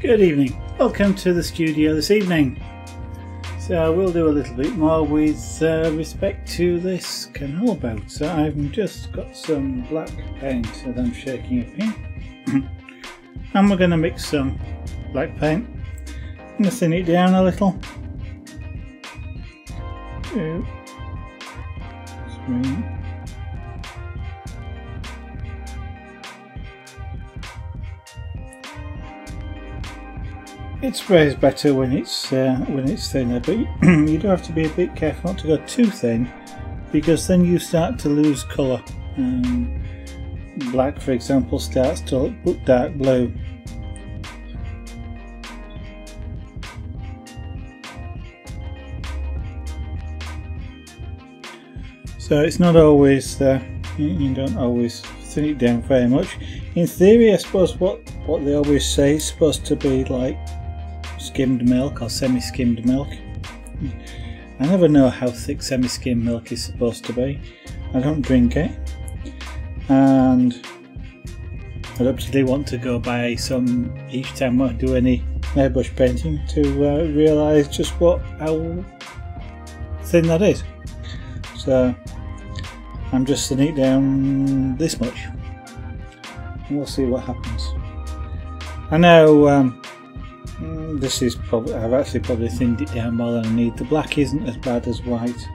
Good evening, welcome to the studio this evening. So we'll do a little bit more with respect to this canal boat. So I've just got some black paint that I'm shaking up here. And we're going to mix some black paint. I'm going to thin it down a little. 2, 3. It sprays better when it's thinner, but you do have to be a bit careful not to go too thin, because then you start to lose colour. Black, for example, starts to look dark blue. So it's not always you don't always thin it down very much. In theory, I suppose what they always say is supposed to be like skimmed milk or semi-skimmed milk. I never know how thick semi-skimmed milk is supposed to be. I don't drink it, and I don't particularly want to go buy some each time I do any airbrush painting to realise just how thin that is. So I'm just thinning it down this much, and we'll see what happens. I know this is probably, I've actually probably thinned it down more than I need. The black isn't as bad as white.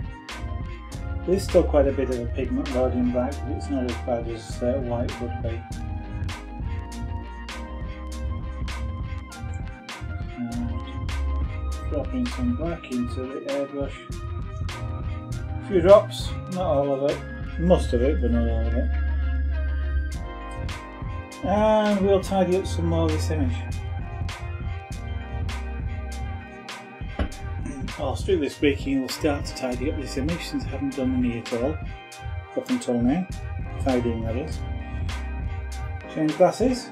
There's still quite a bit of a pigment load in black, but it's not as bad as white would be. And dropping some black into the airbrush. A few drops, not all of it. Most of it, but not all of it. And we'll tidy up some more of this image. Strictly speaking, we'll start to tidy up this image since I haven't done any at all up until now. Tidying, that is. Change glasses,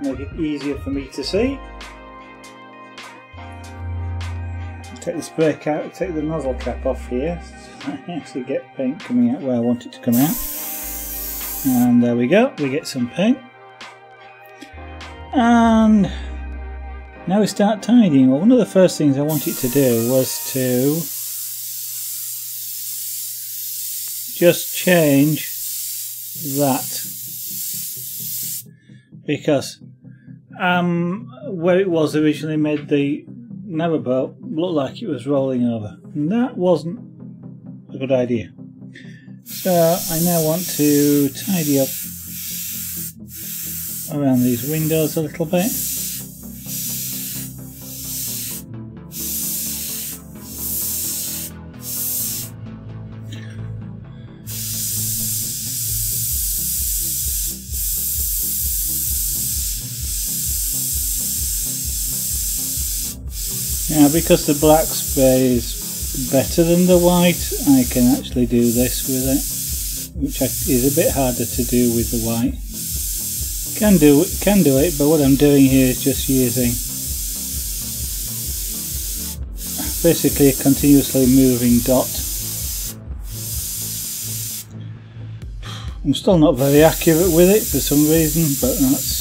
make it easier for me to see. Take the spray cap, take the nozzle cap off here, so I actually get paint coming out where I want it to come out. And there we go, we get some paint. And now we start tidying. Well, one of the first things I wanted to do was to just change that, because where it was originally made the narrowboat look like it was rolling over, and that wasn't a good idea. So I now want to tidy up around these windows a little bit. Now, because the black spray is better than the white, I can actually do this with it, which is a bit harder to do with the white. Can do it, but what I'm doing here is just using basically a continuously moving dot. I'm still not very accurate with it for some reason, but that's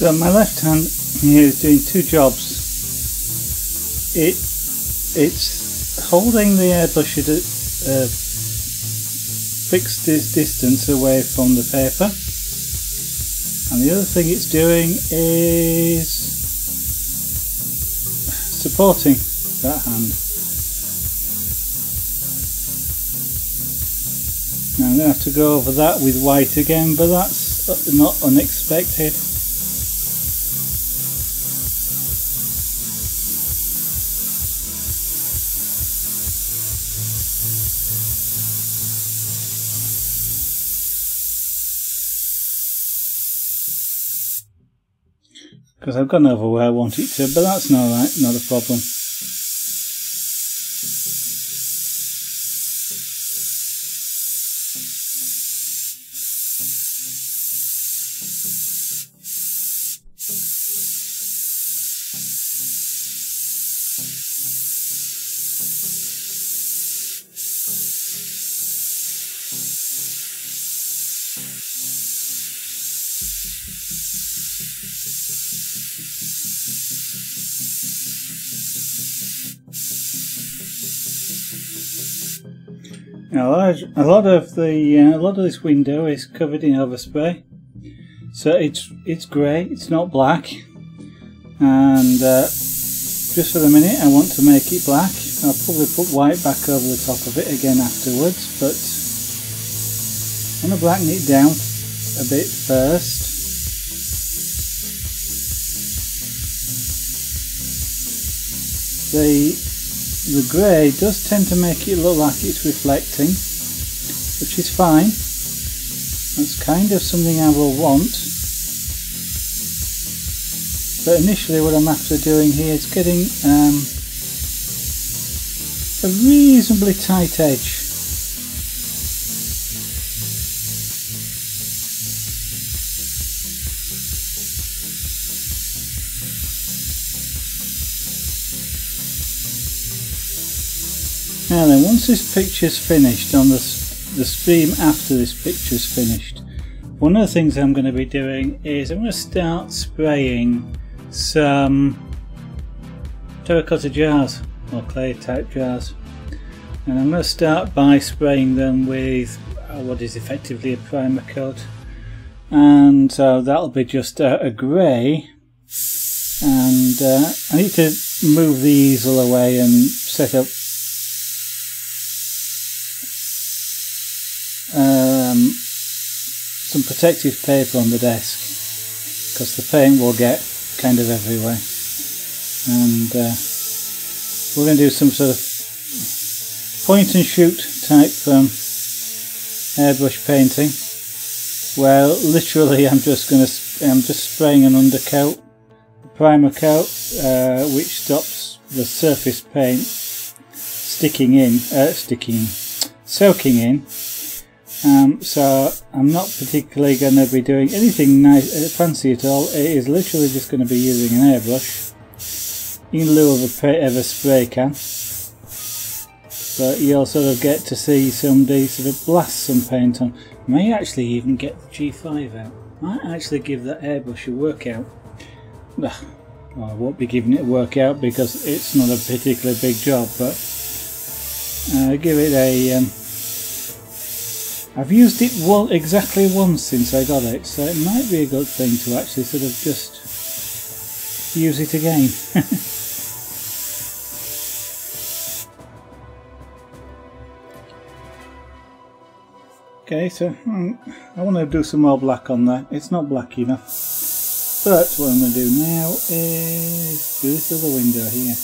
so my left hand here is doing two jobs. It's holding the airbrush at a fixed distance away from the paper, and the other thing it's doing is supporting that hand. Now I'm going to have to go over that with white again, but that's not unexpected. because I've gone over where I want it to, but that's not right, not a problem. Now, a lot of this window is covered in overspray, so it's grey. It's not black. And just for the minute, I want to make it black. I'll probably put white back over the top of it again afterwards, but I want to blacken it down a bit first. The grey does tend to make it look like it's reflecting, which is fine. That's kind of something I will want. But initially what I'm after doing here is getting a reasonably tight edge. Now then, once this picture's finished, on the stream after this picture's finished, one of the things I'm going to be doing is I'm going to start spraying some terracotta jars, or clay type jars, and I'm going to start by spraying them with what is effectively a primer coat, and so that'll be just a grey, and I need to move the easel away and set up some protective paper on the desk, because the paint will get kind of everywhere, and we're going to do some sort of point and shoot type airbrush painting, where literally I'm just spraying an undercoat, a primer coat, which stops the surface paint soaking in. So I'm not particularly going to be doing anything nice, fancy at all. It is literally just going to be using an airbrush in lieu of a spray can. But you'll sort of get to see somebody sort of blast some paint on. May actually even get the G5 out. Might actually give that airbrush a workout. Well, I won't be giving it a workout because it's not a particularly big job, but give it a... I've used it exactly once since I got it, so it might be a good thing to actually sort of just use it again. Okay, so I want to do some more black on there. It's not black enough, but what I'm going to do now is do this other window here.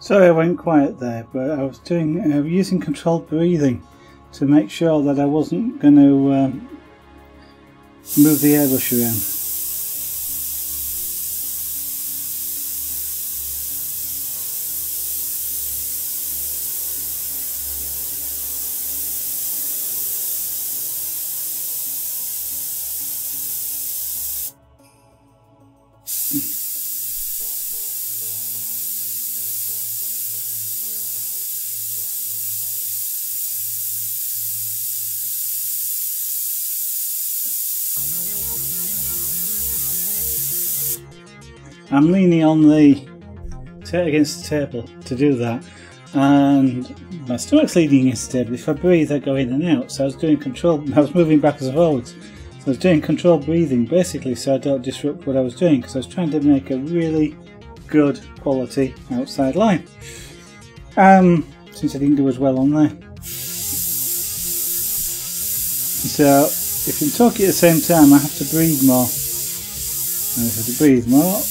Sorry I went quiet there, but I was using controlled breathing to make sure that I wasn't going to move the airbrush around. I'm leaning on the against the table to do that, and my stomach's leaning against the table. If I breathe, I go in and out. So I was doing control. I was moving backwards and forwards. So I was doing controlled breathing basically, so I don't disrupt what I was doing, because I was trying to make a really good quality outside line. Since I didn't do as well on there. So if I'm talking at the same time, I have to breathe more. And if I have to breathe more,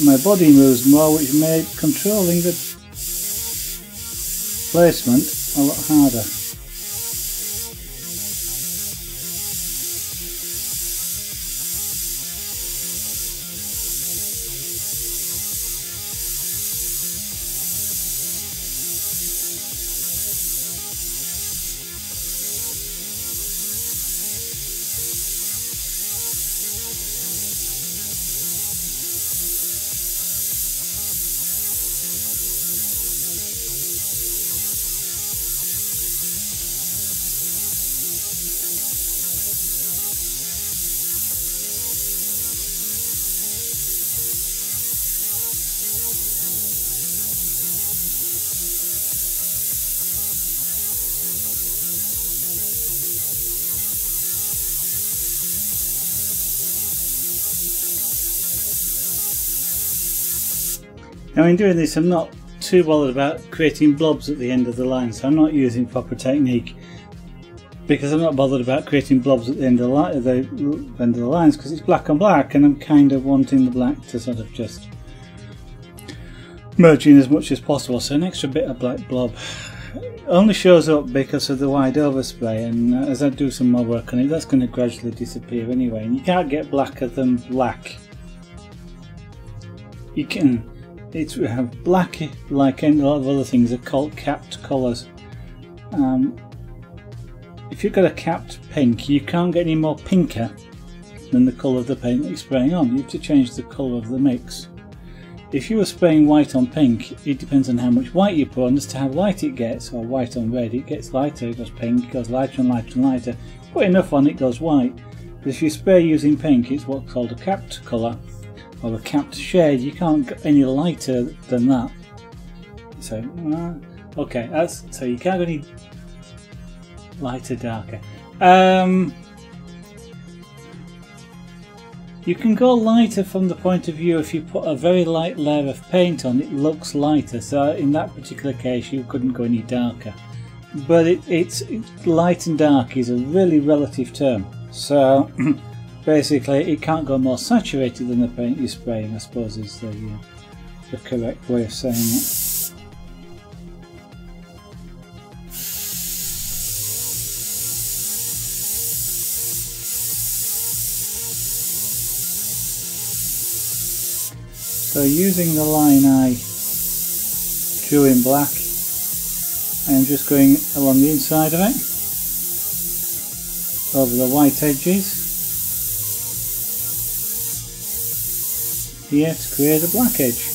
my body moves more, which made controlling the placement a lot harder. Now in doing this, I'm not too bothered about creating blobs at the end of the line, so I'm not using proper technique, because I'm not bothered about creating blobs at the end of the lines, because it's black on black and I'm kind of wanting the black to sort of just merge in as much as possible. So an extra bit of black blob only shows up because of the wide overspray, and as I do some more work on it, that's going to gradually disappear anyway, and you can't get blacker than black. You can, it's have black, like a lot of other things, are called capped colours. If you've got a capped pink, you can't get any more pinker than the colour of the paint that you're spraying on. You have to change the colour of the mix. If you were spraying white on pink, it depends on how much white you put on as to how light it gets, or white on red, it gets lighter, it goes pink, it goes lighter and lighter and lighter. Put enough on, it goes white. But if you spray using pink, it's what's called a capped colour, or a capped shade. You can't get any lighter than that. So, okay, so you can't go any lighter, darker. You can go lighter from the point of view if you put a very light layer of paint on, it looks lighter. So in that particular case, you couldn't go any darker. But it's light and dark is a really relative term. So basically, it can't go more saturated than the paint you're spraying, I suppose, is the correct way of saying it. So using the line I drew in black, I am just going along the inside of it, over the white edges, here to create a black edge.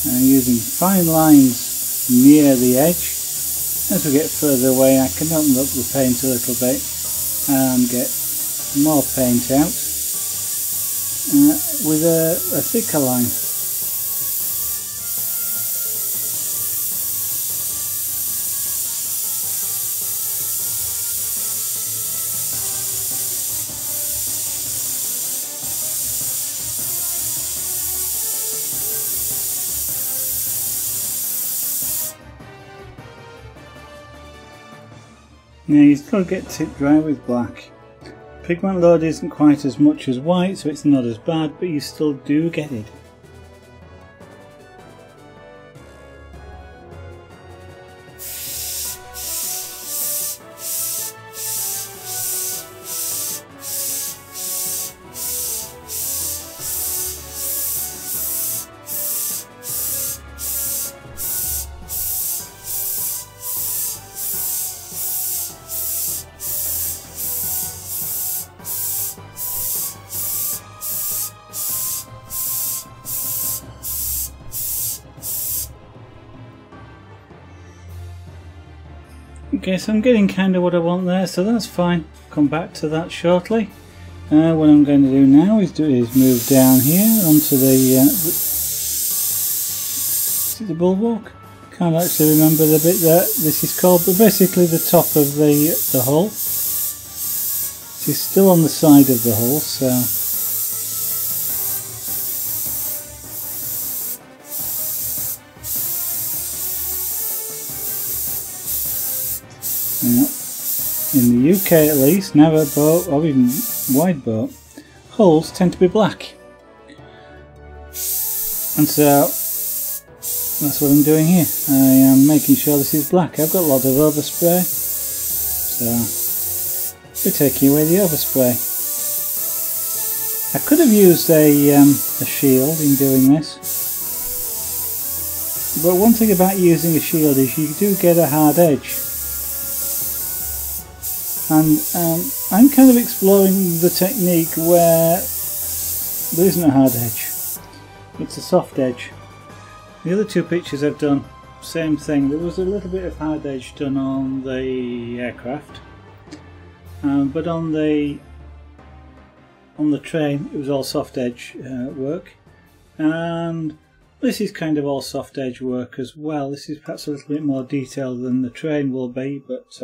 And using fine lines near the edge, as we get further away I can open up the paint a little bit and get more paint out with a thicker line. Now you've got to get tip dry with black. Pigment load isn't quite as much as white, so it's not as bad, but you still do get it. Okay, so I'm getting kind of what I want there, so that's fine. Come back to that shortly. What I'm going to do now is move down here onto the bulwark. Can't actually remember the bit that this is called, but basically the top of the hull. It is still on the side of the hull, so now, in the UK at least, narrow boat or even wide boat, hulls tend to be black. And so that's what I'm doing here. I am making sure this is black. I've got a lot of overspray, so we're taking away the overspray. I could have used a shield in doing this, but one thing about using a shield is you do get a hard edge. And I'm kind of exploring the technique where there isn't a hard edge, it's a soft edge. The other two pictures I've done, same thing. There was a little bit of hard edge done on the aircraft, but on the train it was all soft edge work, and this is kind of all soft edge work as well. This is perhaps a little bit more detailed than the train will be, but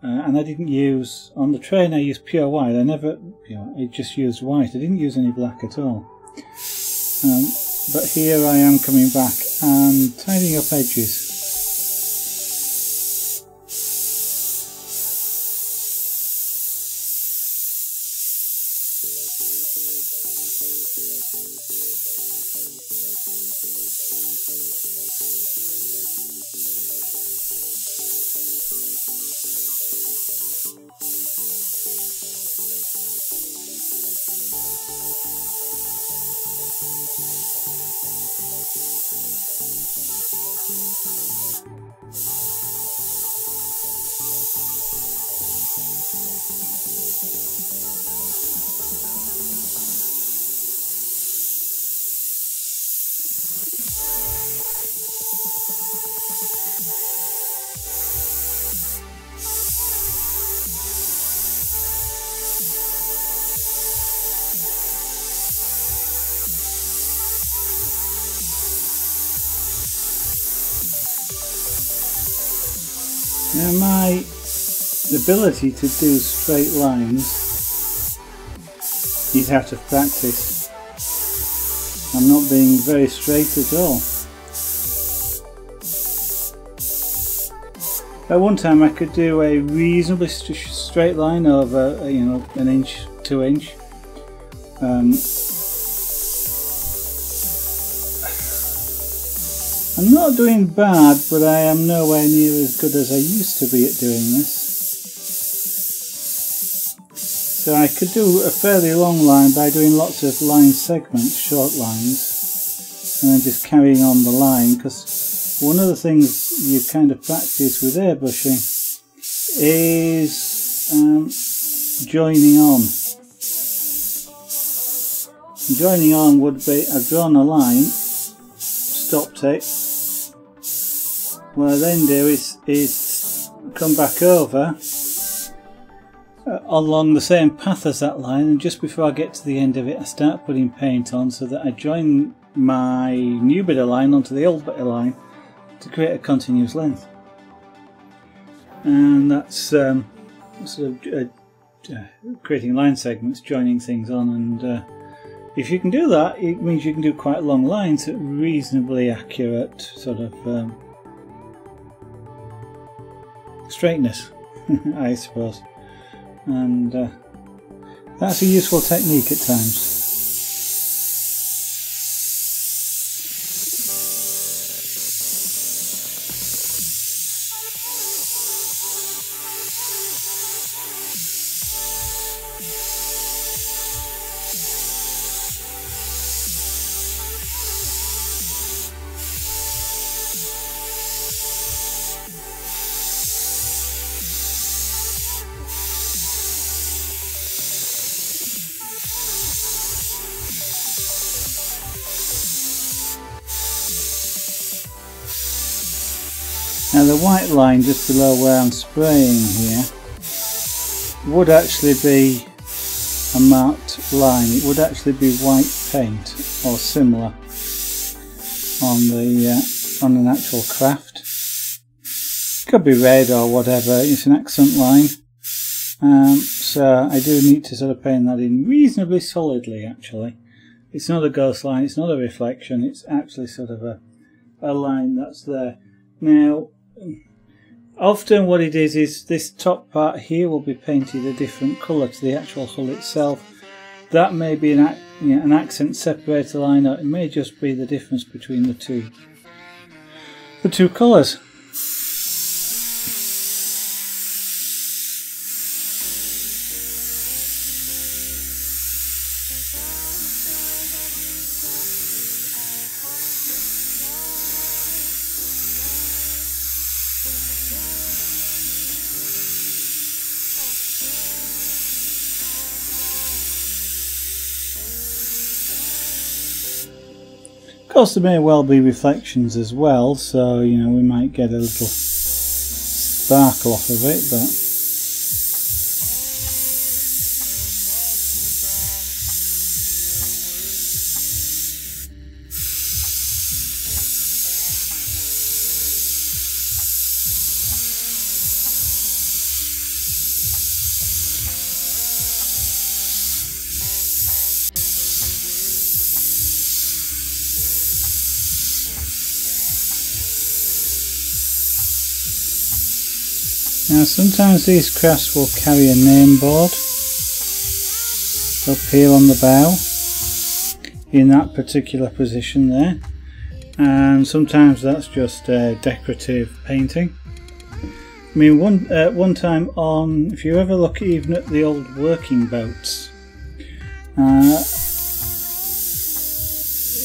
and I didn't use, on the train I used pure white. I never, I just used white. I didn't use any black at all. But here I am coming back and tidying up edges. Now my ability to do straight lines is out of practice. I'm not being very straight at all. At one time I could do a reasonably straight line over, an inch, 2 inch. I'm not doing bad, but I am nowhere near as good as I used to be at doing this. So I could do a fairly long line by doing lots of line segments, short lines, and then just carrying on the line, because one of the things you kind of practice with airbrushing is joining on. Joining on would be, I've drawn a line, stopped it, what I then do is come back over along the same path as that line, and just before I get to the end of it I start putting paint on so that I join my new bit of line onto the old bit of line to create a continuous length. And that's sort of creating line segments, joining things on, and if you can do that, it means you can do quite long lines at reasonably accurate sort of straightness, I suppose. And that's a useful technique at times. Now the white line just below where I'm spraying here would actually be a marked line. It would actually be white paint or similar on an actual craft. Could be red or whatever. It's an accent line. So I do need to sort of paint that in reasonably solidly actually. It's not a ghost line, it's not a reflection, it's actually sort of a line that's there. Now often what it is this top part here will be painted a different colour to the actual hull itself. That may be an accent separator line, or it may just be the difference between the two colours. Of course there may well be reflections as well, so you know we might get a little sparkle off of it, but now sometimes these crafts will carry a name board up here on the bow in that particular position there, and sometimes that's just decorative painting. I mean one time on, if you ever look even at the old working boats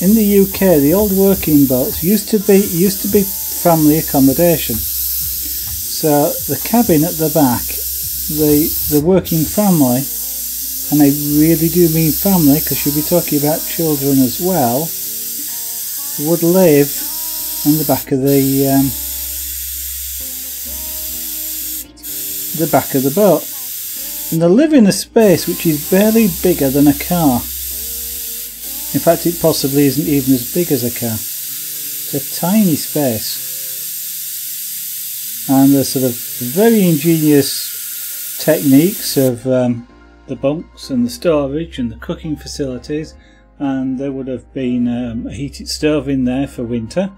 in the UK, the old working boats used to be family accommodation. So the cabin at the back, the working family, and I really do mean family because you'll be talking about children as well, would live in the back of the boat, and they live in a space which is barely bigger than a car. In fact, it possibly isn't even as big as a car. It's a tiny space. And there's sort of very ingenious techniques of the bunks and the storage and the cooking facilities, and there would have been a heated stove in there for winter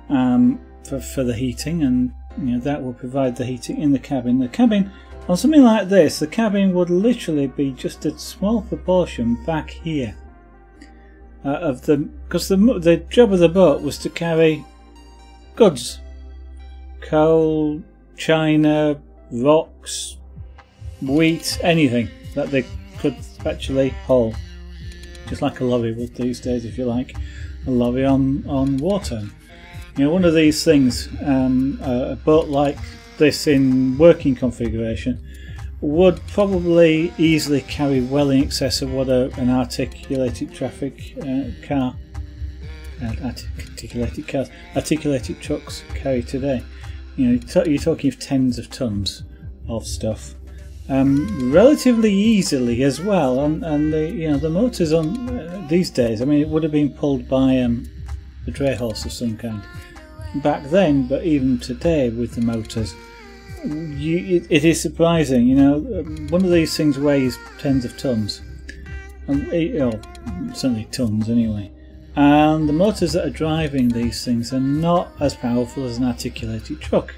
for the heating, and you know that will provide the heating in the cabin. The cabin on something like this, the cabin would literally be just a small proportion back here because the job of the boat was to carry goods. Coal, china, rocks, wheat, anything that they could actually haul, just like a lorry would these days, if you like, a lorry on water. You know, one of these things, a boat like this in working configuration would probably easily carry well in excess of what an articulated traffic car articulated cars, articulated trucks carry today. You know, you're talking of tens of tons of stuff, relatively easily as well. And the motors on these days, I mean, it would have been pulled by a dray horse of some kind back then, but even today with the motors, it is surprising. You know, one of these things weighs tens of tons, certainly tons anyway. And the motors that are driving these things are not as powerful as an articulated truck,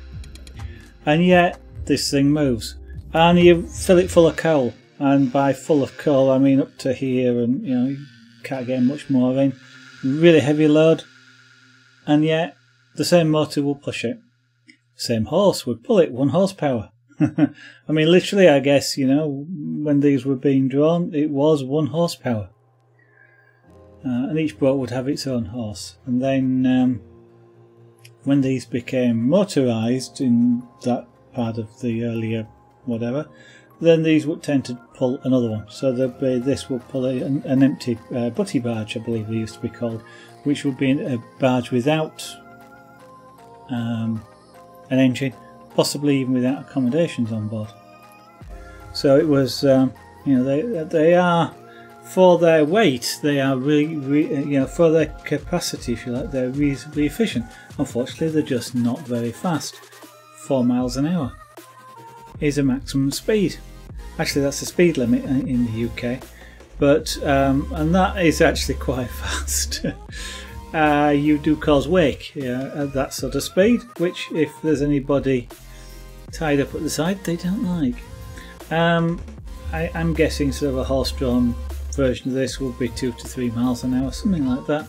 and yet this thing moves. And you fill it full of coal, and by full of coal I mean up to here, and you can't get much more in. Really heavy load, and yet the same motor will push it. Same horse would pull it, 1 horsepower. I mean, literally, I guess, when these were being drawn, it was 1 horsepower. And each boat would have its own horse. And then when these became motorised in that part of the earlier whatever, then these would tend to pull another one. So this would pull an empty butty barge, I believe they used to be called, which would be a barge without an engine, possibly even without accommodations on board. So it was, they are, for their weight, they are really, for their capacity, if you like, they're reasonably efficient. Unfortunately, they're just not very fast. 4 miles an hour is a maximum speed. Actually, that's the speed limit in the UK, but and that is actually quite fast. You do cause wake at that sort of speed, which, if there's anybody tied up at the side, they don't like. I'm guessing sort of a horse-drawn version of this would be 2 to 3 miles an hour, something like that.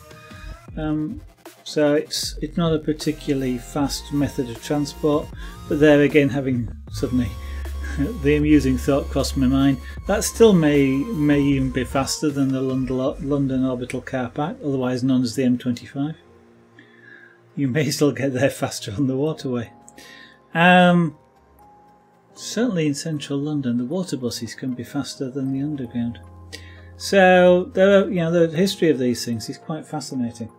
So it's not a particularly fast method of transport, but there again, having suddenly the amusing thought crossed my mind, that still may even be faster than the London Orbital Car Park, otherwise known as the M25. You may still get there faster on the waterway. Certainly in central London, the water buses can be faster than the underground. So the history of these things is quite fascinating,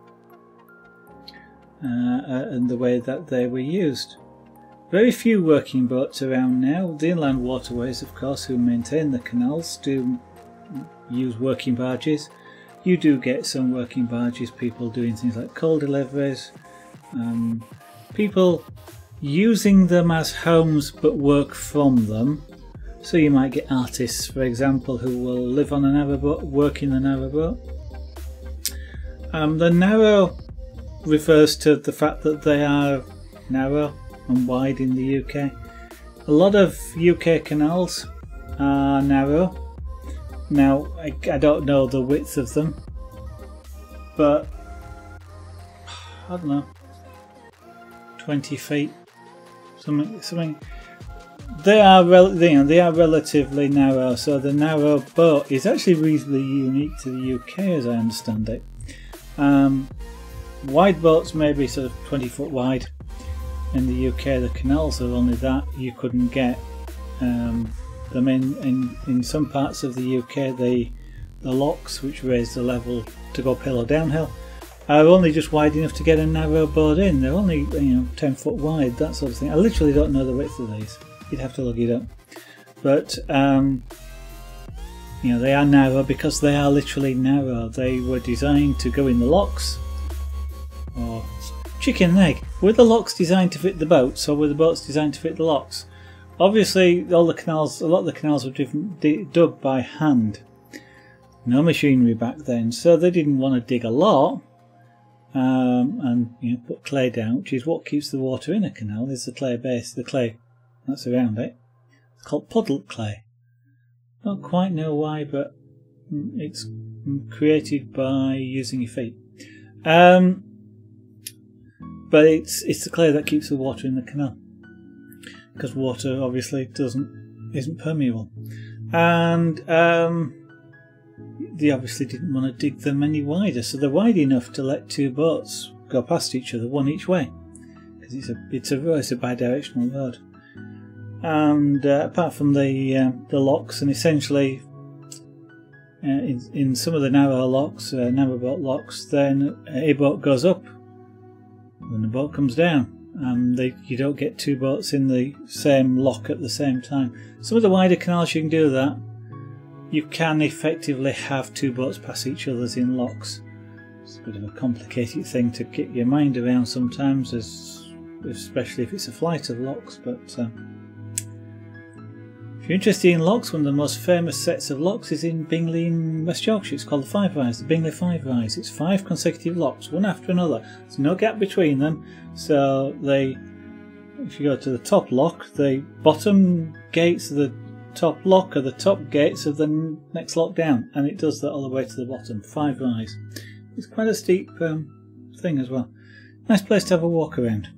and the way that they were used. Very few working boats around now. The inland waterways, of course, who maintain the canals, do use working barges. You do get some working barges, people doing things like coal deliveries, people using them as homes but work from them. So you might get artists, for example, who will live on a narrowboat, work in the narrowboat. The narrow refers to the fact that they are narrow and wide in the UK. A lot of UK canals are narrow. Now, I don't know the width of them, but I don't know, 20 feet, something. They are relatively narrow. So the narrow boat is actually reasonably unique to the UK, as I understand it. Wide boats may be sort of 20 foot wide. In the UK, the canals are only that. You couldn't get them in some parts of the UK. The locks, which raise the level to go uphill or downhill, are only just wide enough to get a narrow boat in. They're only 10 foot wide, that sort of thing. I literally don't know the width of these. You'd have to look it up. But they are narrow because they are literally narrow. They were designed to go in the locks. Or chicken and egg. Were the locks designed to fit the boats, or were the boats designed to fit the locks? Obviously, a lot of the canals were dug by hand. No machinery back then, so they didn't want to dig a lot and put clay down, which is what keeps the water in a canal. Is the clay base, the clay that's around it. It's called puddle clay. Don't quite know why, but it's created by using your feet. But it's the clay that keeps the water in the canal, because water obviously isn't permeable, and they obviously didn't want to dig them any wider, so they're wide enough to let 2 boats go past each other, one each way, because it's a bi-directional road. And apart from the locks and essentially in some of the narrow locks, narrowboat locks, then a boat goes up when the boat comes down. You don't get two boats in the same lock at the same time. Some of the wider canals you can do that. You can effectively have two boats pass each other's in locks. It's a bit of a complicated thing to get your mind around sometimes, especially if it's a flight of locks. But if you're interested in locks, one of the most famous sets of locks is in Bingley in West Yorkshire. It's called the Five Rise, the Bingley Five Rise. It's 5 consecutive locks, one after another. There's no gap between them. So if you go to the top lock, the bottom gates of the top lock are the top gates of the next lock down, and it does that all the way to the bottom. 5 rise. It's quite a steep thing as well. Nice place to have a walk around.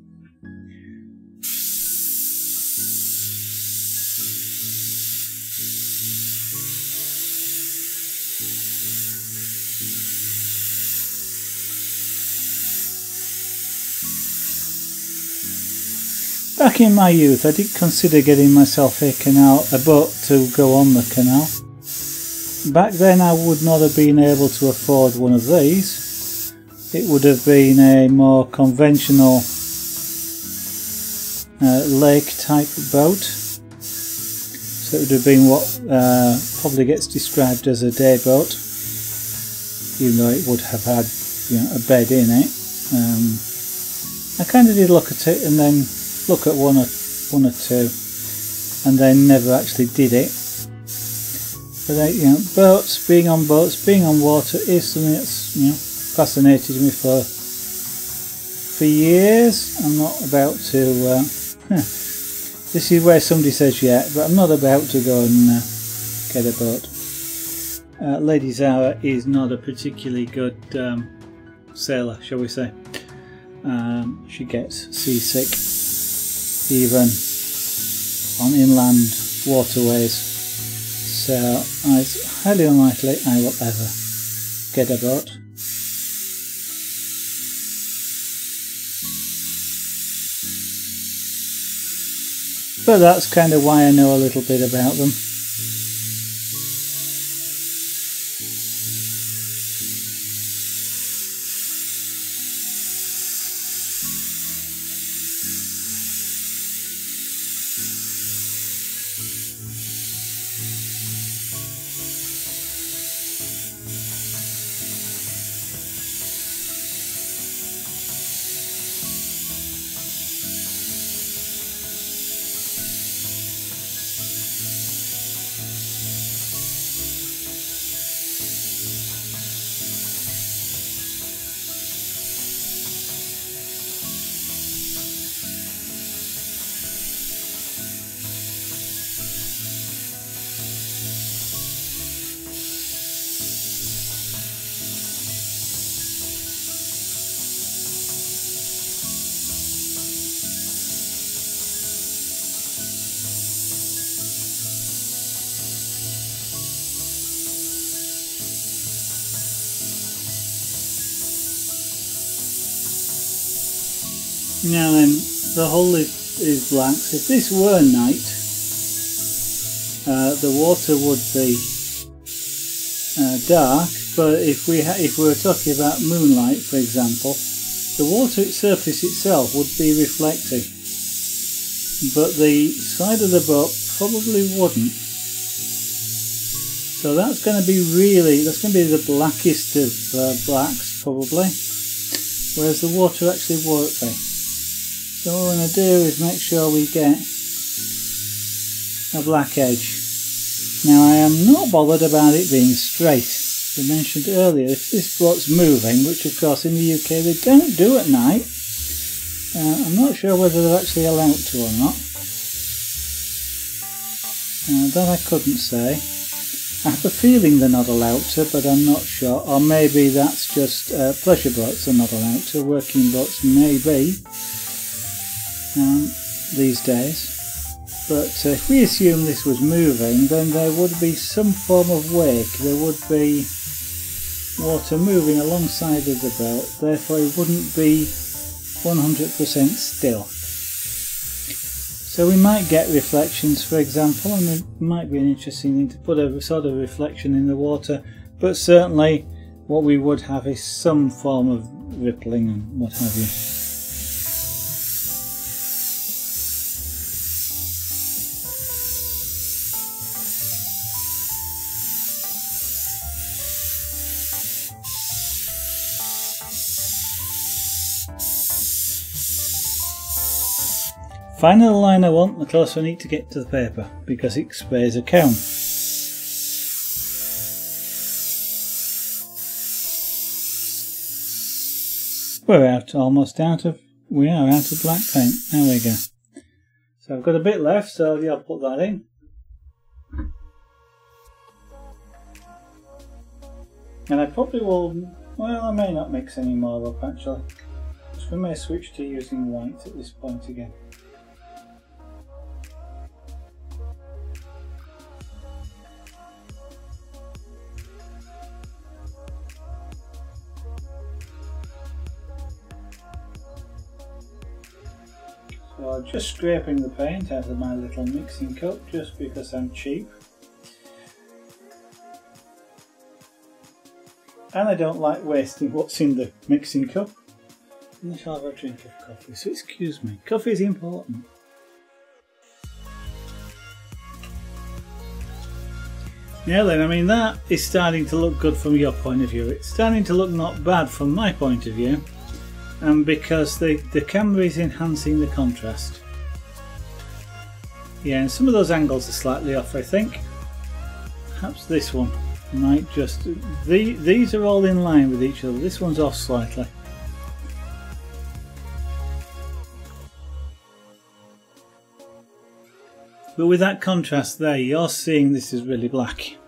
Back in my youth, I did consider getting myself a boat to go on the canal. Back then I would not have been able to afford one of these. It would have been a more conventional lake type boat. So it would have been what probably gets described as a day boat, even though it would have had, you know, a bed in it. I kind of did look at it and then look at one or two, and then never actually did it. But you know, being on water is something that's, you know, fascinated me for years. I'm not about to. This is where somebody says yeah, but I'm not about to go and get a boat. Lady Zara is not a particularly good sailor, shall we say. She gets seasick even on inland waterways, so it's highly unlikely I will ever get a boat. But that's kind of why I know a little bit about them. Now then, the hull is blank. So if this were night, the water would be dark. But if we were talking about moonlight, for example, the water surface itself would be reflecting, but the side of the boat probably wouldn't. So that's going to be the blackest of blacks probably, whereas the water actually won't be. So what we're going to do is make sure we get a black edge. Now I am not bothered about it being straight. As I mentioned earlier, if this boat's moving, which of course in the UK they don't do at night, I'm not sure whether they're actually allowed to or not. That I couldn't say. I have a feeling they're not allowed to, but I'm not sure. Or maybe that's just pleasure boats are not allowed to. Working boats may be these days. But if we assume this was moving, then there would be some form of wake. There would be water moving alongside of the boat, therefore it wouldn't be 100% still. So we might get reflections, for example, and it might be an interesting thing to put a sort of reflection in the water but certainly what we would have is some form of rippling and what have you. Finer the line I want, the closer I need to get to the paper, because it sprays a cone. We are out of black paint. There we go. So I've got a bit left, so yeah, I'll put that in. And I probably will, well, I may not mix any more up actually. So we may switch to using white at this point again. So I'm just scraping the paint out of my little mixing cup just because I'm cheap. And I don't like wasting what's in the mixing cup. And I shall have a drink of coffee, so excuse me. Coffee is important. Now then, I mean that is starting to look good from your point of view. It's starting to look not bad from my point of view. And because the camera is enhancing the contrast. Yeah, and some of those angles are slightly off, I think. Perhaps this one might just... These are all in line with each other. This one's off slightly. But with that contrast there, you're seeing this is really black.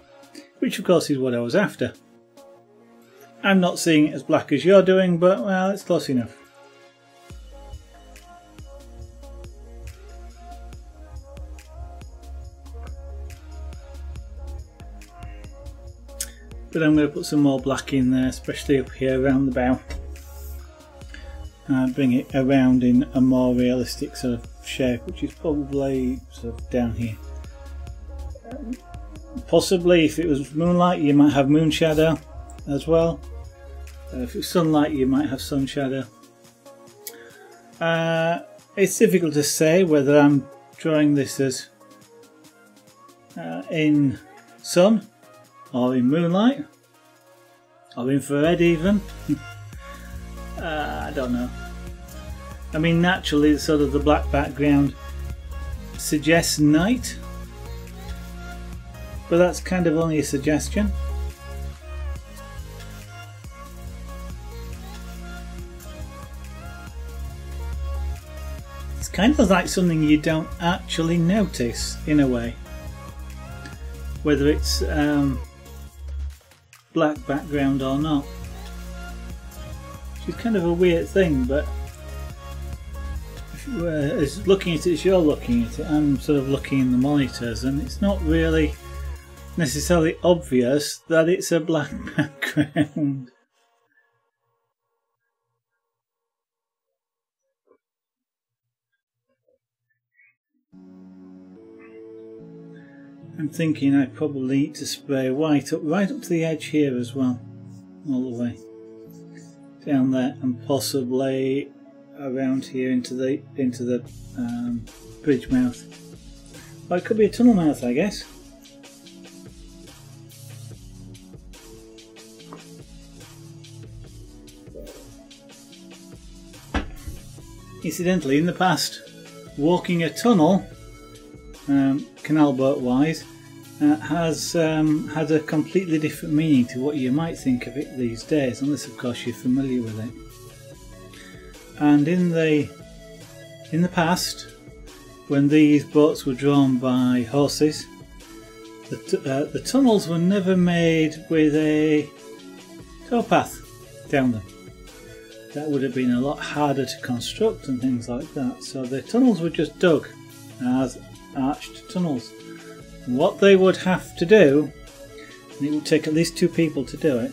Which of course is what I was after. I'm not seeing it as black as you're doing, but well, it's close enough. But I'm going to put some more black in there, especially up here around the bow. And bring it around in a more realistic sort of shape, which is probably sort of down here. Possibly if it was moonlight you might have moon shadow as well. If it's sunlight you might have sun shadow. It's difficult to say whether I'm drawing this as in sun or in moonlight or infrared even. I don't know. I mean naturally sort of the black background suggests night, but that's kind of only a suggestion. It's kind of like something you don't actually notice in a way, whether it's black background or not, which is kind of a weird thing, but as looking at it as you're looking at it, I'm sort of looking in the monitors and it's not really necessarily obvious that it's a black background. I'm thinking I probably need to spray white up right up to the edge here as well, all the way down there, and possibly around here into the bridge mouth. Well, it could be a tunnel mouth, I guess. Incidentally, in the past, walking a tunnel, canal boat wise, has had a completely different meaning to what you might think of it these days, unless of course you're familiar with it. And in the past, when these boats were drawn by horses, the tunnels were never made with a towpath down them. That would have been a lot harder to construct and things like that. So the tunnels were just dug as arched tunnels. And what they would have to do, and it would take at least 2 people to do it,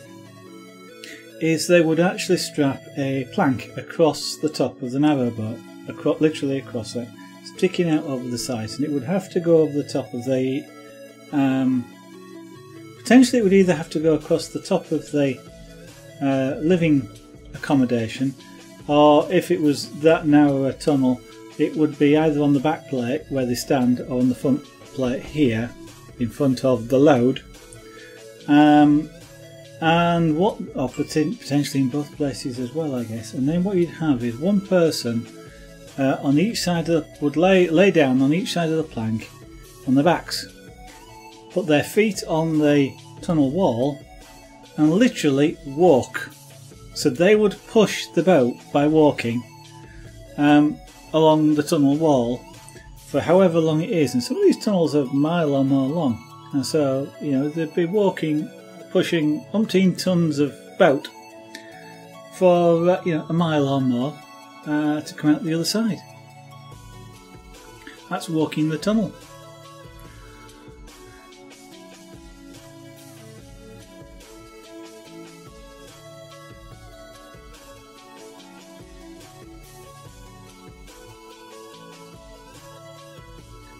is they would actually strap a plank across the top of the narrowboat, literally across it, sticking out over the sides, and it would have to go over the top of the potentially it would either have to go across the top of the living accommodation, or if it was that narrow a tunnel, it would be either on the back plate where they stand or on the front plate here in front of the load. And what, or potentially in both places as well, I guess. And then what you'd have is one person on each side of would lay down on each side of the plank on their backs, put their feet on the tunnel wall, and literally walk. So they would push the boat by walking along the tunnel wall for however long it is. And some of these tunnels are a mile or more long, and so they'd be walking, pushing umpteen tons of boat for a mile or more to come out the other side. That's walking the tunnel.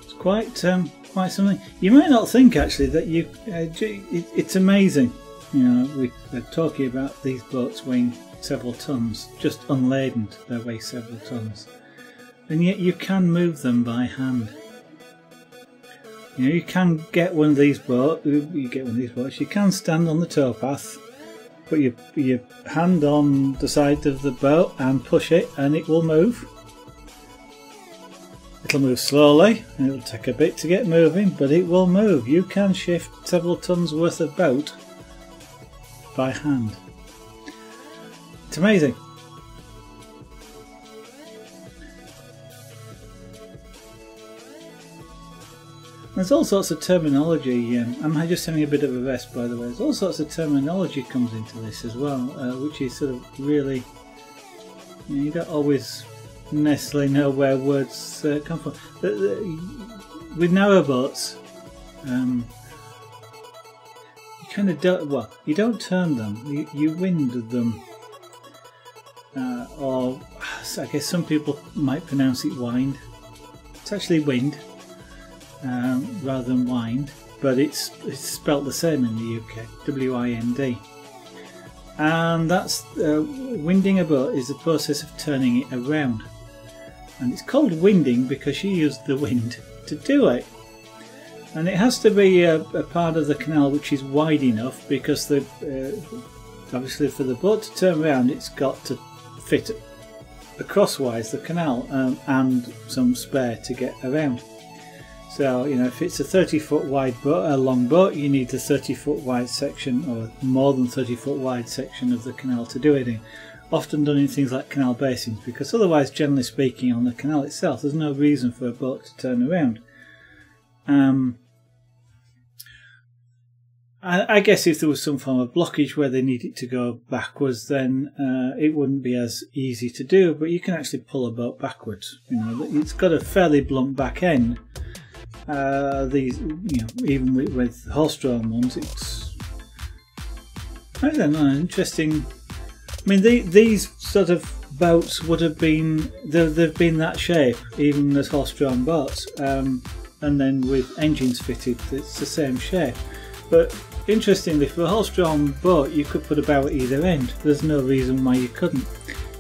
It's quite something. You might not think actually that it's amazing. We're talking about these boats weighing several tons, just unladen they weigh several tons, and yet you can move them by hand. You can get one of these boats. You can stand on the towpath, put your hand on the side of the boat and push it, and it will move. It'll move slowly, and it'll take a bit to get moving, but it will move. You can shift several tons worth of boat by hand. It's amazing. There's all sorts of terminology. I'm just having a bit of a rest, by the way. There's all sorts of terminology comes into this as well, which is sort of really, you don't always necessarily know where words come from. With narrowboats, you kind of don't. Well, you don't turn them. You wind them, or I guess some people might pronounce it wind. It's actually wind rather than wind, but it's spelt the same in the UK. W-I-N-D. And that's winding a boat is the process of turning it around. And it's called winding because you use the wind to do it. And it has to be a part of the canal which is wide enough, because obviously for the boat to turn around it's got to fit acrosswise the canal and some spare to get around. So if it's a 30-foot wide boat, a long boat, you need a 30-foot wide section or more than 30-foot wide section of the canal to do it in. Often done in things like canal basins, because otherwise, generally speaking, on the canal itself there's no reason for a boat to turn around. I guess if there was some form of blockage where they need it to go backwards, then it wouldn't be as easy to do, but you can actually pull a boat backwards. It's got a fairly blunt back end. These, even with horse-drawn ones, it's, I don't know, interesting. I mean, these sort of boats would have been, they've been that shape, even as horse-drawn boats, and then with engines fitted, it's the same shape. But interestingly, for a horse-drawn boat, you could put a bow at either end. There's no reason why you couldn't.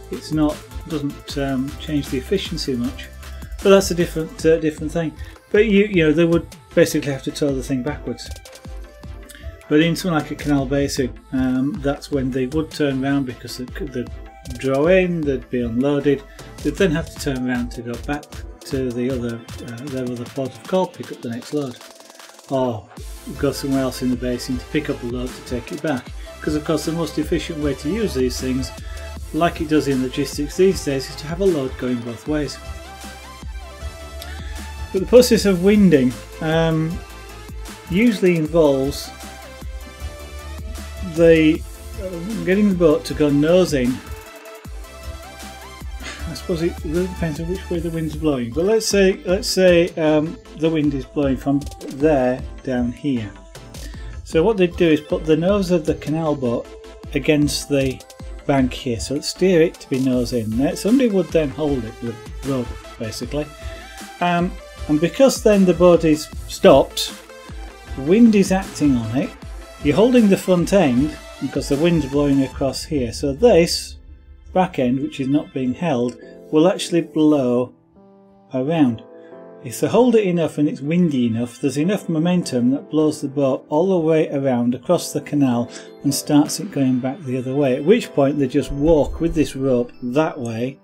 It's not, doesn't change the efficiency much. But that's a different thing. But they would basically have to tow the thing backwards. But in something like a canal basin, that's when they would turn around, because they'd draw in, they'd be unloaded, they'd then have to turn around to go back to the other their other port of call, pick up the next load, or go somewhere else in the basin to pick up a load to take it back. Because of course the most efficient way to use these things, like it does in logistics these days, is to have a load going both ways. But the process of winding usually involves getting the boat to go nose in. I suppose it really depends on which way the wind's blowing. But let's say the wind is blowing from there down here. So what they do is put the nose of the canal boat against the bank here. So let's steer it to be nose in. Now, somebody would then hold it with a rope, basically. And because then the boat is stopped, the wind is acting on it, you're holding the front end because the wind's blowing across here, so this back end, which is not being held, will actually blow around. If they hold it enough and it's windy enough, there's enough momentum that blows the boat all the way around across the canal and starts it going back the other way, at which point they just walk with this rope that way,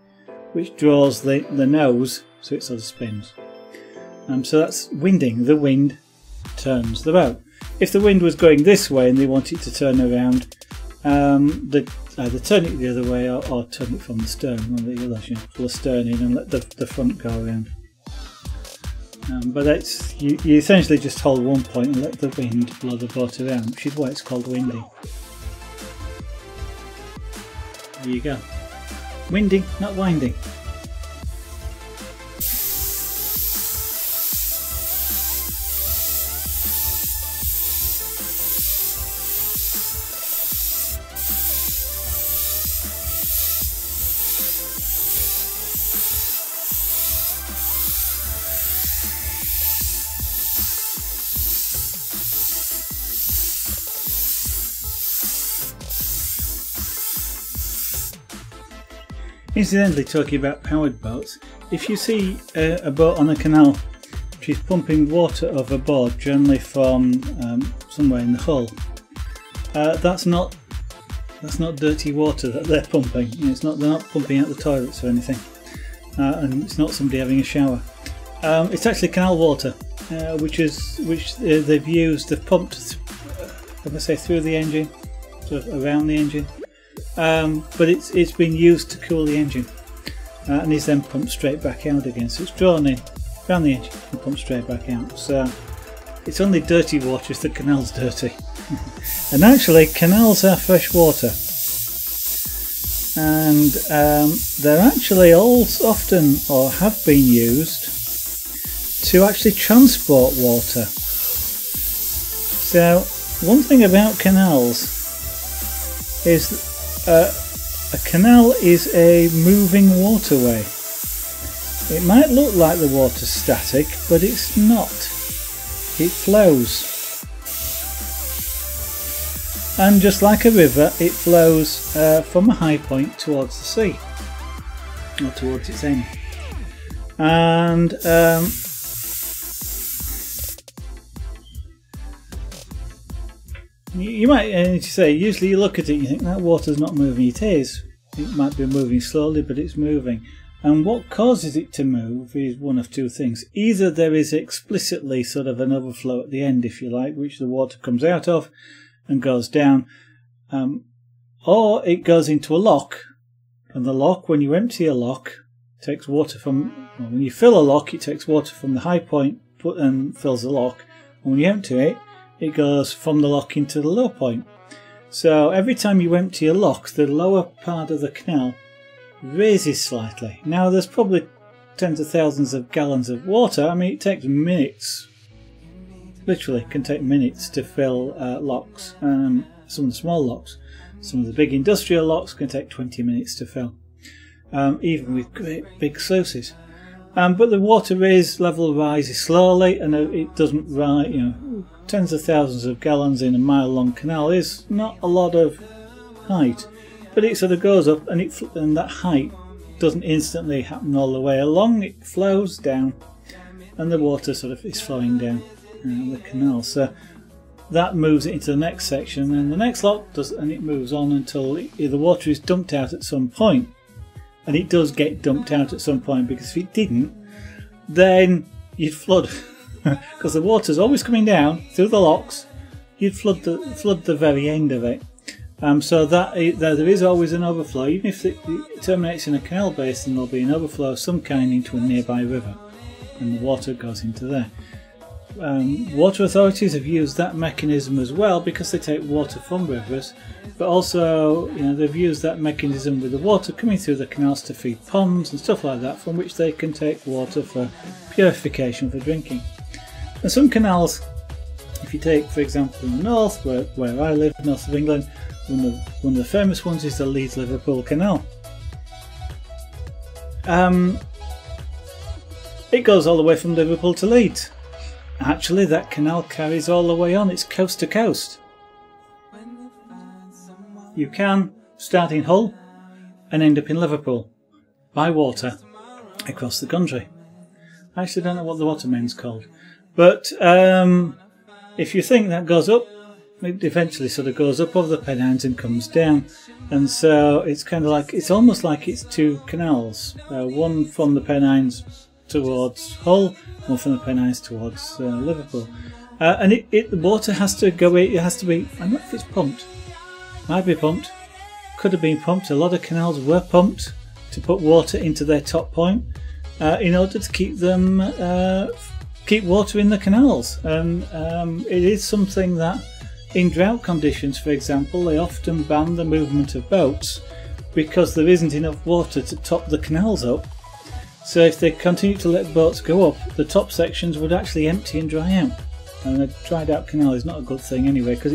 which draws the nose so it sort of spins. So that's winding. The wind turns the boat. If the wind was going this way and they want it to turn around, they'd either turn it the other way or turn it from the stern, one of the others, pull the stern in and let the front go around. But you essentially just hold one point and let the wind blow the boat around, which is why it's called winding. There you go. Winding, not winding. Incidentally, talking about powered boats, if you see a boat on a canal which is pumping water overboard, generally from somewhere in the hull, that's not dirty water that they're pumping. They're not pumping out the toilets or anything, and it's not somebody having a shower. It's actually canal water, which they've pumped, through the engine, sort of around the engine. But it's been used to cool the engine, and is then pumped straight back out again. So it's drawn in around the engine and pumped straight back out. So it's only dirty water if the canal's dirty. And actually, canals are fresh water, and they're actually often or have been used to actually transport water. So one thing about canals is a canal is a moving waterway. It might look like the water's static, but it's not. It flows. And just like a river, it flows from a high point towards the sea, or towards its end. And you might say, usually you look at it and you think that water's not moving. It is. It might be moving slowly, but it's moving. And what causes it to move is one of two things. Either there is explicitly sort of an overflow at the end, if you like, which the water comes out of and goes down, or it goes into a lock. And the lock, when you empty a lock, takes water from, well, when you fill a lock, it takes water from the high point and fills the lock. And when you empty it, it goes from the lock into the low point. So every time you empty a lock, the lower part of the canal raises slightly. Now there's probably tens of thousands of gallons of water. I mean, it takes minutes, literally can take minutes to fill locks. Some of the small locks, some of the big industrial locks can take 20 minutes to fill, even with great big sluices. But the water level rises slowly, and it doesn't rise, tens of thousands of gallons in a mile-long canal is not a lot of height, but it sort of goes up, and that height doesn't instantly happen all the way along. It flows down, and the water sort of is flowing down the canal. So that moves it into the next section, and the next lock does, and it moves on until the water is dumped out at some point. And it does get dumped out at some point, because if it didn't, then you'd flood. Because the water's always coming down through the locks, you'd flood the very end of it. So that there is always an overflow. Even if it terminates in a canal basin, there'll be an overflow of some kind into a nearby river, and the water goes into there. Water authorities have used that mechanism as well, because they take water from rivers, but also they've used that mechanism with the water coming through the canals to feed ponds and stuff like that, from which they can take water for purification for drinking. And some canals, if you take for example in the north, where I live, north of England, one of the famous ones is the Leeds-Liverpool Canal. It goes all the way from Liverpool to Leeds. Actually, that canal carries all the way on. It's coast to coast. you can start in Hull and end up in Liverpool by water across the country. I actually don't know what the water main's called, but if you think that goes up, it eventually sort of goes up over the Pennines and comes down, and so it's kind of like, it's almost like it's two canals, one from the Pennines towards Hull, one from the Pennines towards Liverpool, and the water has to go, it has to be, I don't know if it's pumped, might be pumped, could have been pumped. A lot of canals were pumped to put water into their top point in order to keep them keep water in the canals, and it is something that in drought conditions, for example, they often ban the movement of boats because there isn't enough water to top the canals up. So if they continue to let boats go up, the top sections would actually empty and dry out, and a dried out canal is not a good thing anyway, because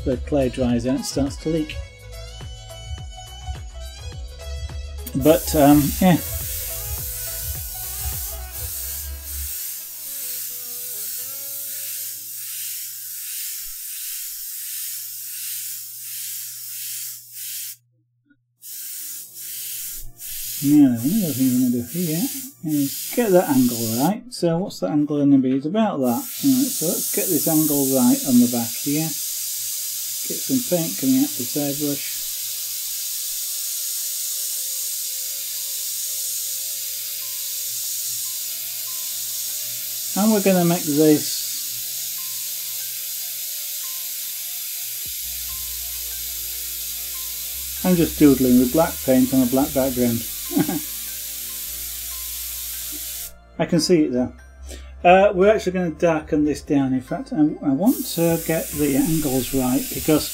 the clay dries out and starts to leak. But yeah. Now, one of the things I'm going to do here is get that angle right. So what's that angle going to be? It's about that. Right, so let's get this angle right on the back here. Get some paint coming out this airbrush. And we're going to make this I'm just doodling with black paint on a black background. I can see it there. We're actually going to darken this down. In fact, I want to get the angles right, because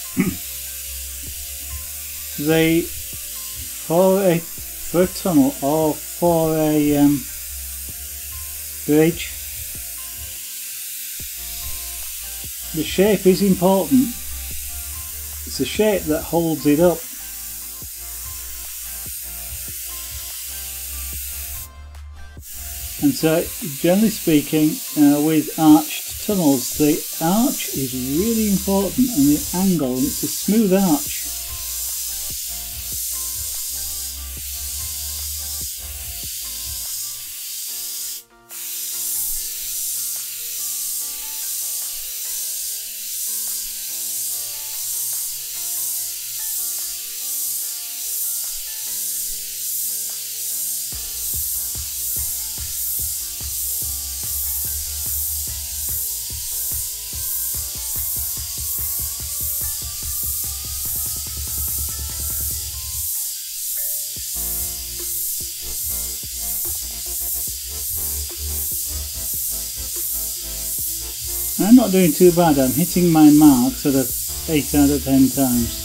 for a tunnel or for a bridge, the shape is important. It's the shape that holds it up. And so, generally speaking, with arched tunnels, the arch is really important, and the angle, and it's a smooth arch. I'm not doing too bad. I'm hitting my mark sort of 8 out of 10 times.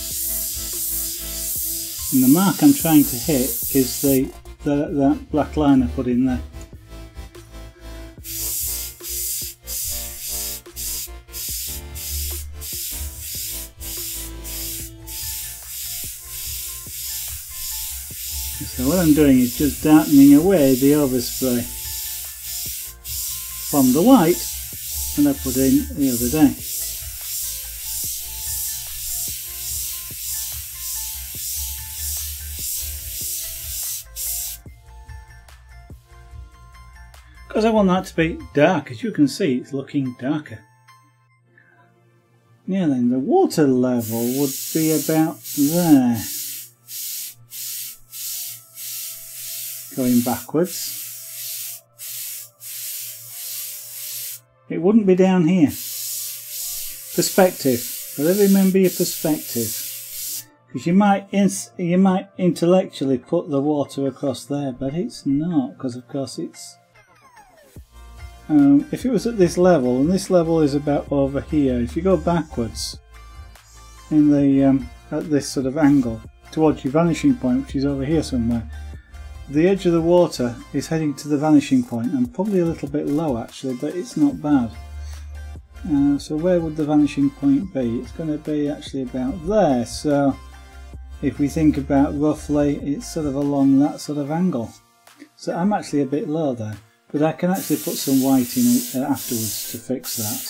And the mark I'm trying to hit is that black line I put in there. So what I'm doing is just darkening away the overspray from the white and I put in the other day. Because I want that to be dark. As you can see, it's looking darker. Now then, the water level would be about there, going backwards. It wouldn't be down here. Perspective. But remember your perspective, because you might intellectually put the water across there, but it's not, because of course it's. If it was at this level, and this level is about over here, if you go backwards in the at this sort of angle towards your vanishing point, which is over here somewhere, the edge of the water is heading to the vanishing point, and probably a little bit low actually, but it's not bad. So where would the vanishing point be? It's going to be actually about there. So if we think about roughly, it's sort of along that sort of angle. So I'm actually a bit low there, but I can actually put some white in afterwards to fix that.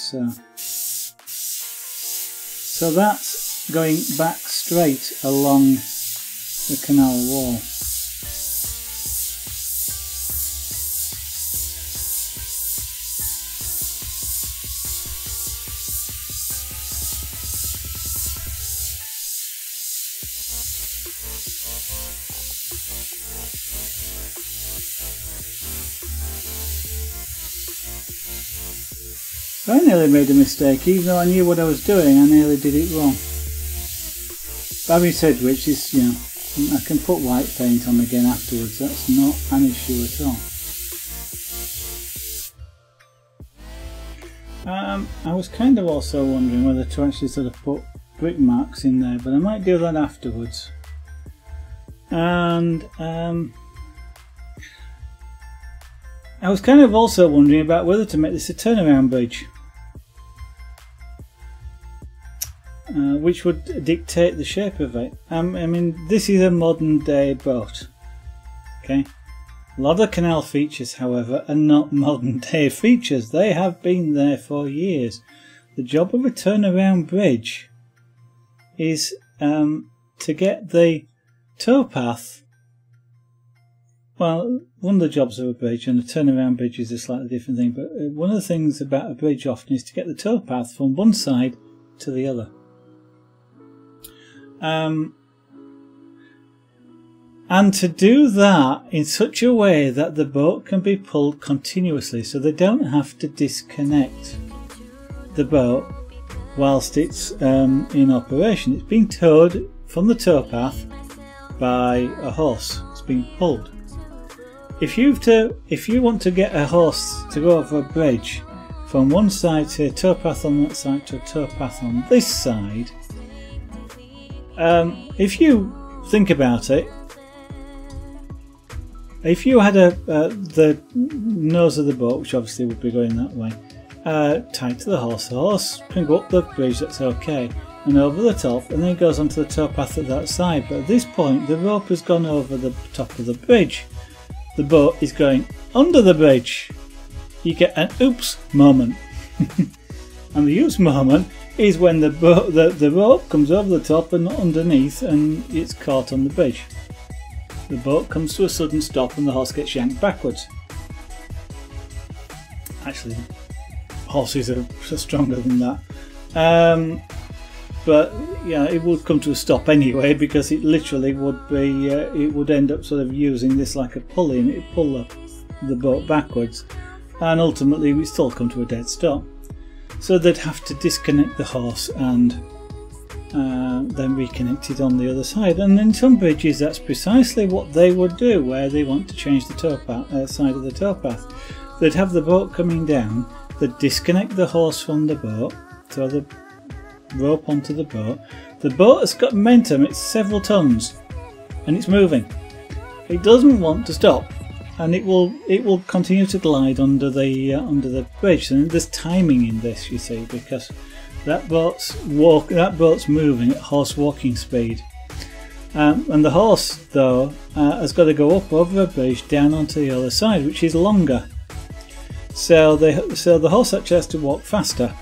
So that's going back straight along the canal wall. I nearly made a mistake, even though I knew what I was doing, I nearly did it wrong. Having said which, is, you know, I can put white paint on again afterwards, that's not an issue at all. I was kind of also wondering whether to actually sort of put brick marks in there, but I might do that afterwards. And I was kind of also wondering about whether to make this a turnaround bridge. Which would dictate the shape of it. I mean, this is a modern day boat. Okay, a lot of canal features, however, are not modern day features. They have been there for years. The job of a turnaround bridge is to get the towpath. Well, one of the jobs of a bridge, and a step-around bridge is a slightly different thing, but one of the things about a bridge often is to get the towpath from one side to the other. And to do that in such a way that the boat can be pulled continuously, so they don't have to disconnect the boat whilst it's in operation. It's being towed from the towpath by a horse. It's being pulled. If you want to get a horse to go over a bridge from one side to a towpath on that side to a towpath on this side, if you think about it, if you had the nose of the boat, which obviously would be going that way, tied to the horse can go up the bridge, that's okay, and over the top, and then it goes onto the towpath at that side. But at this point, the rope has gone over the top of the bridge. The boat is going under the bridge. You get an oops moment. And the oops moment is when the rope comes over the top and not underneath, and it's caught on the bridge. The boat comes to a sudden stop and the horse gets yanked backwards. Actually, horses are stronger than that. But yeah, it would come to a stop anyway, because it literally would be, it would end up sort of using this like a pulley, and it'd pull the boat backwards, and ultimately we'd still come to a dead stop. So they'd have to disconnect the horse and then reconnect it on the other side. And in some bridges that's precisely what they would do, where they want to change the towpath, side of the towpath. They'd have the boat coming down, they'd disconnect the horse from the boat, throw the rope onto the boat. The boat has got momentum, it's several tons, and it's moving. It doesn't want to stop, and it will continue to glide under the bridge. And there's timing in this, you see, because that boat's moving at horse walking speed, and the horse though has got to go up over a bridge down onto the other side, which is longer. So the horse actually has to walk faster.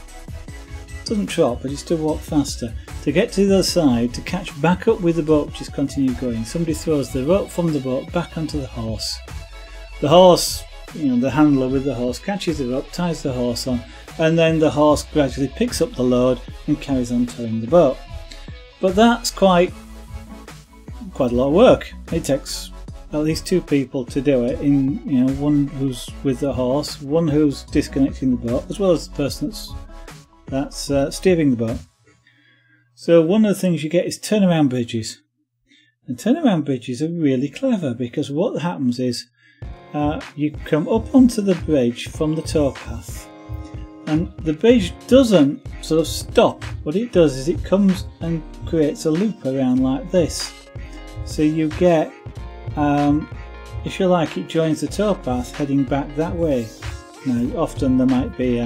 Doesn't trot, but it's to walk faster to get to the other side, to catch back up with the boat, which is continue going. Somebody throws the rope from the boat back onto the horse. The horse, you know, the handler with the horse catches the rope, ties the horse on, and then the horse gradually picks up the load and carries on towing the boat. But that's quite a lot of work. It takes at least two people to do it. In, you know, one who's with the horse, one who's disconnecting the boat, as well as the person that's steering the boat. So one of the things you get is turnaround bridges. And turnaround bridges are really clever, because what happens is you come up onto the bridge from the towpath, and the bridge doesn't sort of stop. What it does is it comes and creates a loop around like this. So you get, if you like, it joins the towpath heading back that way. Now often there might be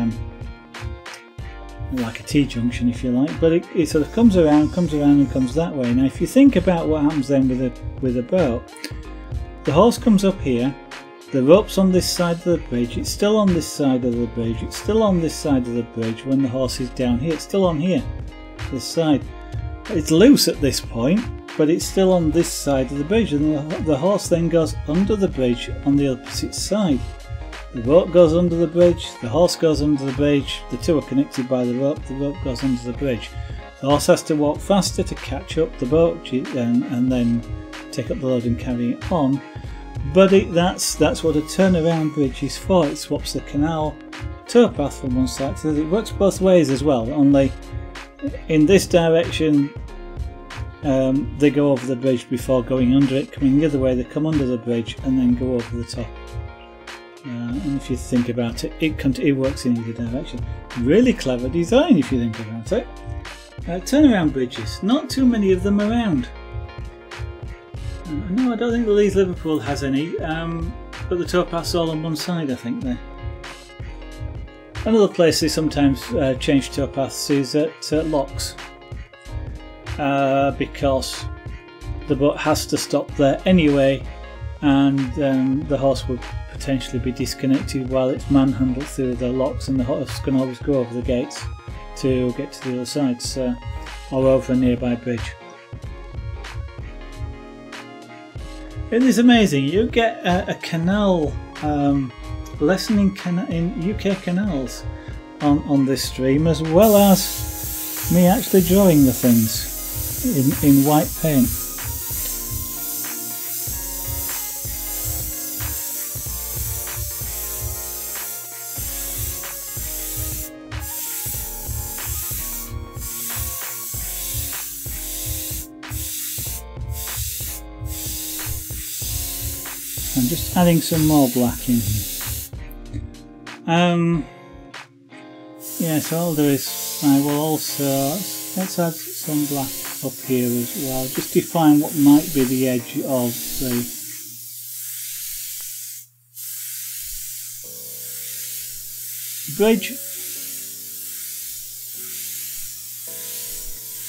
like a T-junction, if you like, but it sort of comes around and comes that way. Now if you think about what happens then with a boat, the horse comes up here, the rope's on this side of the bridge, it's still on this side of the bridge, it's still on this side of the bridge when the horse is down here, it's still on here, this side. it's loose at this point, but it's still on this side of the bridge, and the horse then goes under the bridge on the opposite side. The rope goes under the bridge, the horse goes under the bridge, the two are connected by the rope goes under the bridge. The horse has to walk faster to catch up the boat and then take up the load and carry it on. But that's what a turnaround bridge is for. It swaps the canal towpath from one side to the other. It works both ways as well, only in this direction they go over the bridge before going under it. Coming the other way, they come under the bridge and then go over the top. And if you think about it, it works in either direction. Really clever design if you think about it. Turnaround bridges, not too many of them around. No, I don't think the Leeds Liverpool has any, but the towpath's all on one side, I think there. Another place they sometimes change towpaths is at locks, because the boat has to stop there anyway, and the horse would potentially be disconnected while it's manhandled through the locks, and the horse can always go over the gates to get to the other side, or over a nearby bridge. It is amazing. You get a canal lesson in UK canals on this stream, as well as me actually drawing the things in white paint. I'm just adding some more black in here. Yeah, so all I'll do is I will also let's add some black up here as well. Just define what might be the edge of the bridge.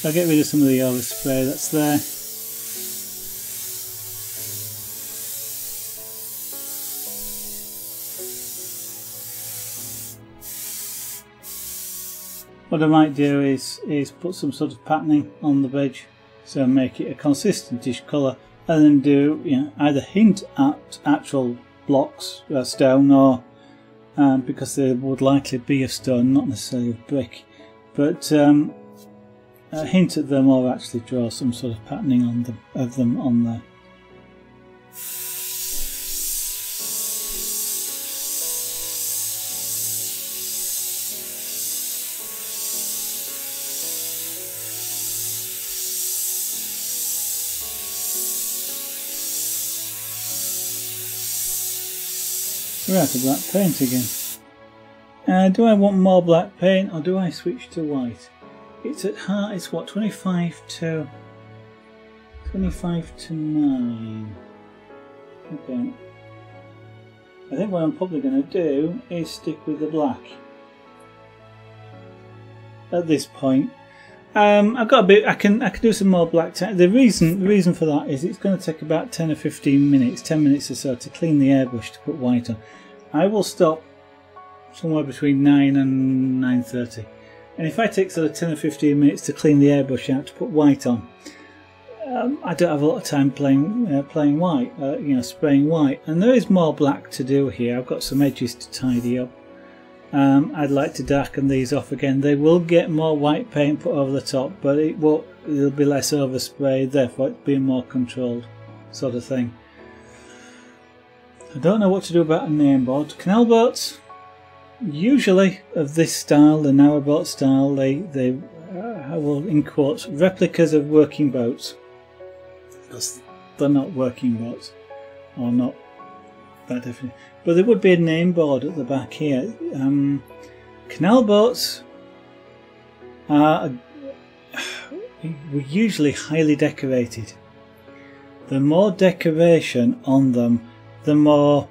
I'll get rid of some of the overspray that's there. What I might do is put some sort of patterning on the bridge, so make it a consistentish colour, and then do either hint at actual blocks, stone, or because they would likely be of stone, not necessarily of brick, but hint at them or actually draw some sort of patterning of them on there. We're out of black paint again. Do I want more black paint, or do I switch to white? It's at heart. It's what, 25 to 9. Okay. I think what I'm probably going to do is stick with the black at this point. I've got a bit. I can do some more black. The reason for that is it's going to take about 10 or 15 minutes, 10 minutes or so, to clean the airbrush to put white on. I will stop somewhere between 9 and 9:30, and if I take sort of 10 or 15 minutes to clean the airbrush out to put white on, I don't have a lot of time playing white, spraying white, and there is more black to do here. I've got some edges to tidy up. I'd like to darken these off again. They will get more white paint put over the top, but it'll be less oversprayed, therefore it'll be a more controlled sort of thing. I don't know what to do about a name board. Canal boats, usually of this style, the narrowboat style, they will, in quotes, replicas of working boats, because they're not working boats, or not that definitely. But there would be a name board at the back here. Canal boats were usually highly decorated. The more decoration on them, the more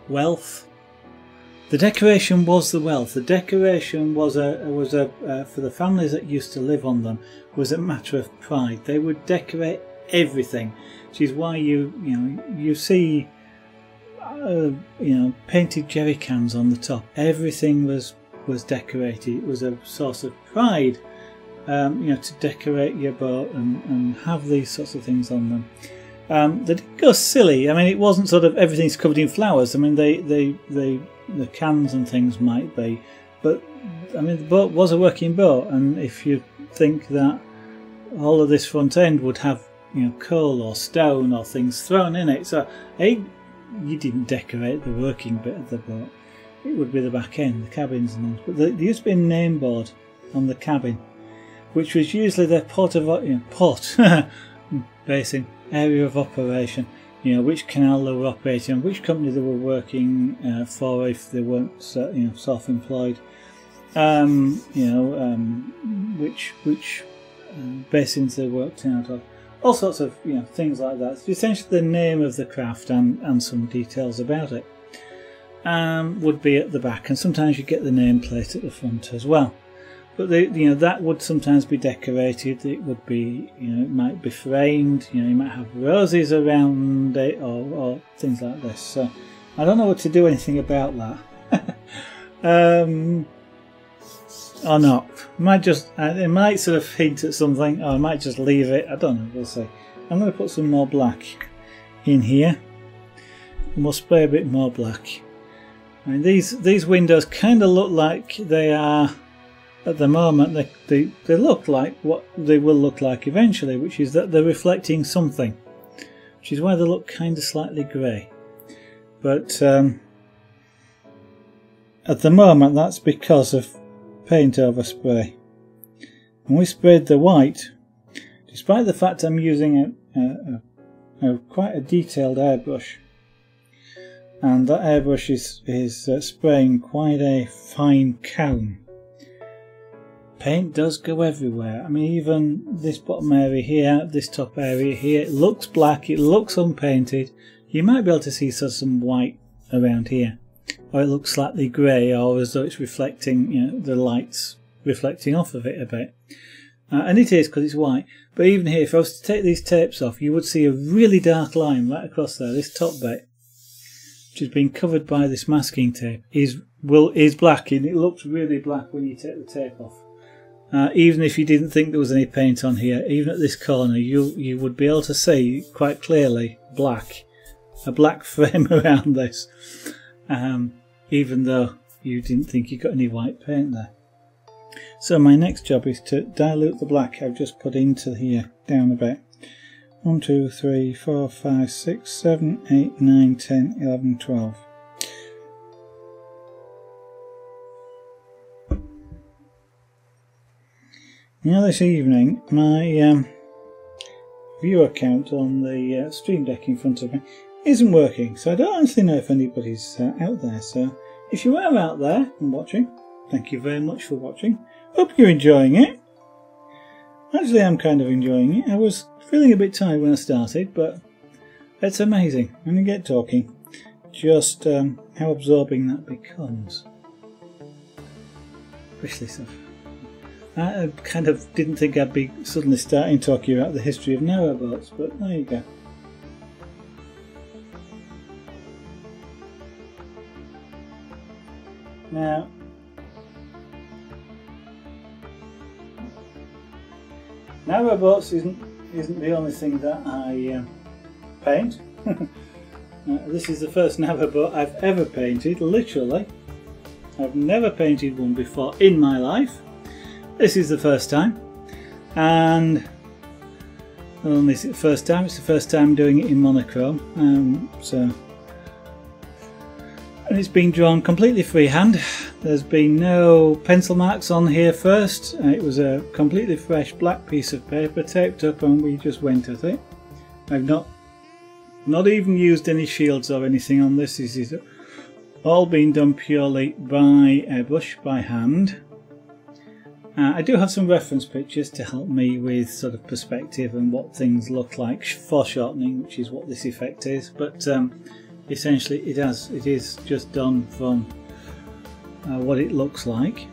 wealth. The decoration was the wealth. The decoration was for the families that used to live on them, was a matter of pride. They would decorate everything, which is why you see painted jerry cans on the top. Everything was decorated. It was a source of pride you know, to decorate your boat and have these sorts of things on them. They didn't go silly. I mean, it wasn't sort of everything's covered in flowers. I mean, the cans and things might be, but I mean, the boat was a working boat, and if you think that all of this front end would have, you know, coal or stone or things thrown in it, so you didn't decorate the working bit of the boat. It would be the back end, the cabins and things. But there used to be a name board on the cabin, which was usually their port basin, area of operation. You know, which canal they were operating on, which company they were working for if they weren't, you know, self-employed. You know, which basins they worked out of. All sorts of, you know, things like that. It's essentially the name of the craft and some details about it would be at the back, and sometimes you get the nameplate at the front as well. But you know, that would sometimes be decorated. It would be, you know, it might be framed. You know, you might have roses around it or things like this. So I don't know what to do anything about that. Or not. It might sort of hint at something, or I might just leave it. I don't know. We'll see. I'm going to put some more black in here, and we'll spray a bit more black. I mean, these windows kind of look like they are at the moment. They look like what they will look like eventually, which is that they're reflecting something, which is why they look kind of slightly grey. But at the moment, that's because of paint overspray. And we sprayed the white, despite the fact I'm using quite a detailed airbrush, and that airbrush is spraying quite a fine cone. Paint does go everywhere. I mean, even this bottom area here, this top area here, it looks black, it looks unpainted. You might be able to see some white around here, or it looks slightly grey, or as though it's reflecting, you know, the lights reflecting off of it a bit. And it is, because it's white. But even here, if I was to take these tapes off, you would see a really dark line right across there. This top bit, which has been covered by this masking tape, is black, and it looks really black when you take the tape off. Even if you didn't think there was any paint on here, even at this corner, you would be able to see quite clearly a black frame around this, even though you didn't think you got any white paint there. So my next job is to dilute the black I've just put into here down a bit. 1, 2, 3, 4, 5, 6, 7, 8, 9, 10, 11, 12. Now this evening, my viewer count on the stream deck in front of me isn't working, so I don't honestly know if anybody's out there. So if you are out there and watching, thank you very much for watching. Hope you're enjoying it. Actually, I'm kind of enjoying it. I was feeling a bit tired when I started, but it's amazing when you get talking, just how absorbing that becomes. Especially stuff. I kind of didn't think I'd be suddenly starting talking about the history of narrowboats, but there you go. Now, narrowboats isn't the only thing that I paint. This is the first narrowboat I've ever painted, literally. I've never painted one before in my life. This is the first time, and not only is it the first time, it's the first time doing it in monochrome. And it's been drawn completely freehand. There's been no pencil marks on here first. It was a completely fresh black piece of paper taped up, and we just went at it. I've not even used any shields or anything on this. This is all been done purely by airbrush, by hand. I do have some reference pictures to help me with sort of perspective and what things look like, foreshortening, which is what this effect is, but essentially it is just done from what it looks like.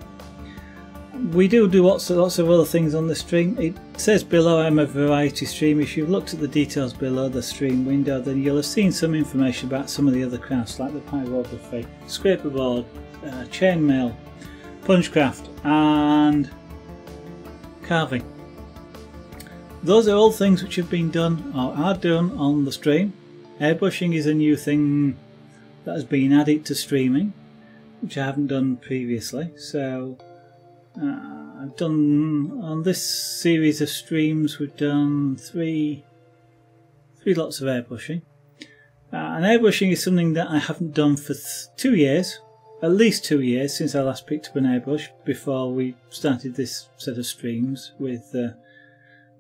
We do lots of other things on the stream. It says below I'm a variety stream. If you've looked at the details below the stream window, then you'll have seen some information about some of the other crafts like the pyrography, scraper board, chainmail, punchcraft and carving. Those are all things which have been done or are done on the stream. Airbrushing is a new thing that has been added to streaming, which I haven't done previously. So I've done, on this series of streams, we've done three lots of airbrushing. And airbrushing is something that I haven't done for 2 years, at least 2 years since I last picked up an airbrush, before we started this set of streams with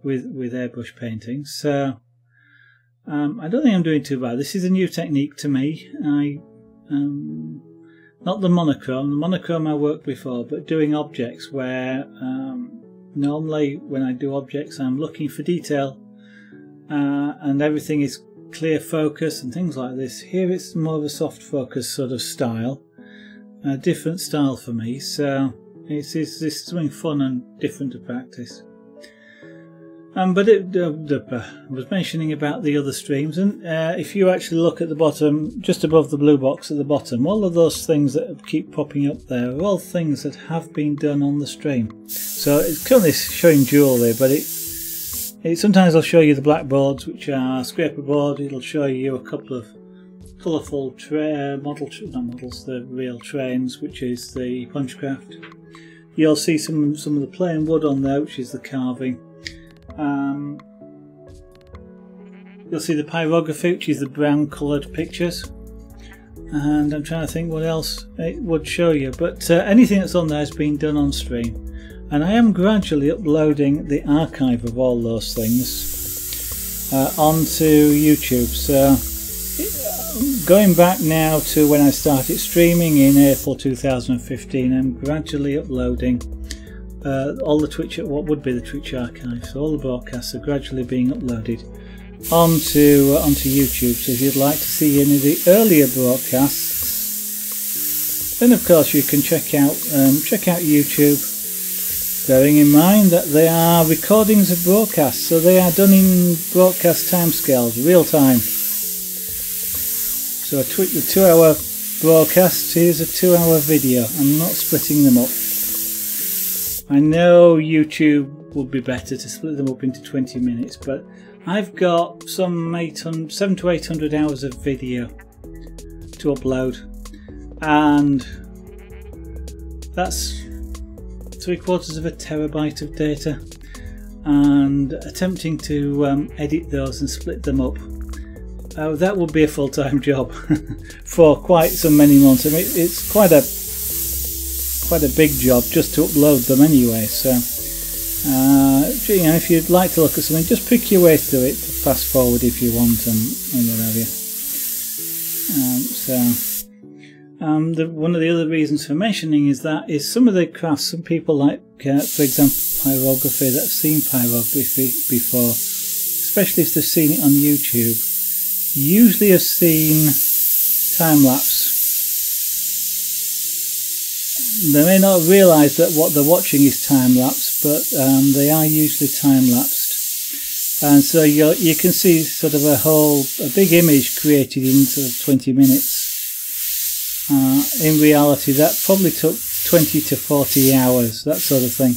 airbrush painting. So I don't think I'm doing too bad. This is a new technique to me. Not the monochrome. The monochrome I worked before, but doing objects where normally when I do objects I'm looking for detail and everything is clear focus and things like this. Here it's more of a soft focus sort of style, a different style for me. So it's something fun and different to practice. But I was mentioning about the other streams, and if you actually look at the bottom, just above the blue box at the bottom, all of those things that keep popping up there are all things that have been done on the stream. So it's currently showing jewellery, but sometimes I'll show you the blackboards, which are scraper board. It'll show you a couple of colourful the real trains, which is the punchcraft. You'll see some of the plain wood on there, which is the carving. You'll see the pyrography, which is the brown coloured pictures, and I'm trying to think what else it would show you, but anything that's on there has been done on stream, and I am gradually uploading the archive of all those things onto YouTube. So going back now to when I started streaming in April 2015, I'm gradually uploading all the Twitch, what would be the Twitch archive. So all the broadcasts are gradually being uploaded onto YouTube. So if you'd like to see any of the earlier broadcasts, then of course you can check out YouTube, bearing in mind that they are recordings of broadcasts, so they are done in broadcast timescales, real time. So a 2-hour broadcast is a 2-hour video. I'm not splitting them up. I know YouTube would be better to split them up into 20 minutes, but I've got some 700 to 800 hours of video to upload, and that's 3/4 of a terabyte of data, and attempting to edit those and split them up, that would be a full-time job for quite so many months. I mean, it's quite a big job just to upload them anyway. So you know, if you'd like to look at something, just pick your way through it, fast forward if you want, and what have you. One of the other reasons for mentioning is some of the crafts, some people like, for example, pyrography, that have seen pyrography before, especially if they've seen it on YouTube, usually have seen time-lapse. They may not realise that what they're watching is time-lapse, but they are usually time-lapsed. And so you can see sort of a big image created in sort of 20 minutes. In reality, that probably took 20 to 40 hours, that sort of thing,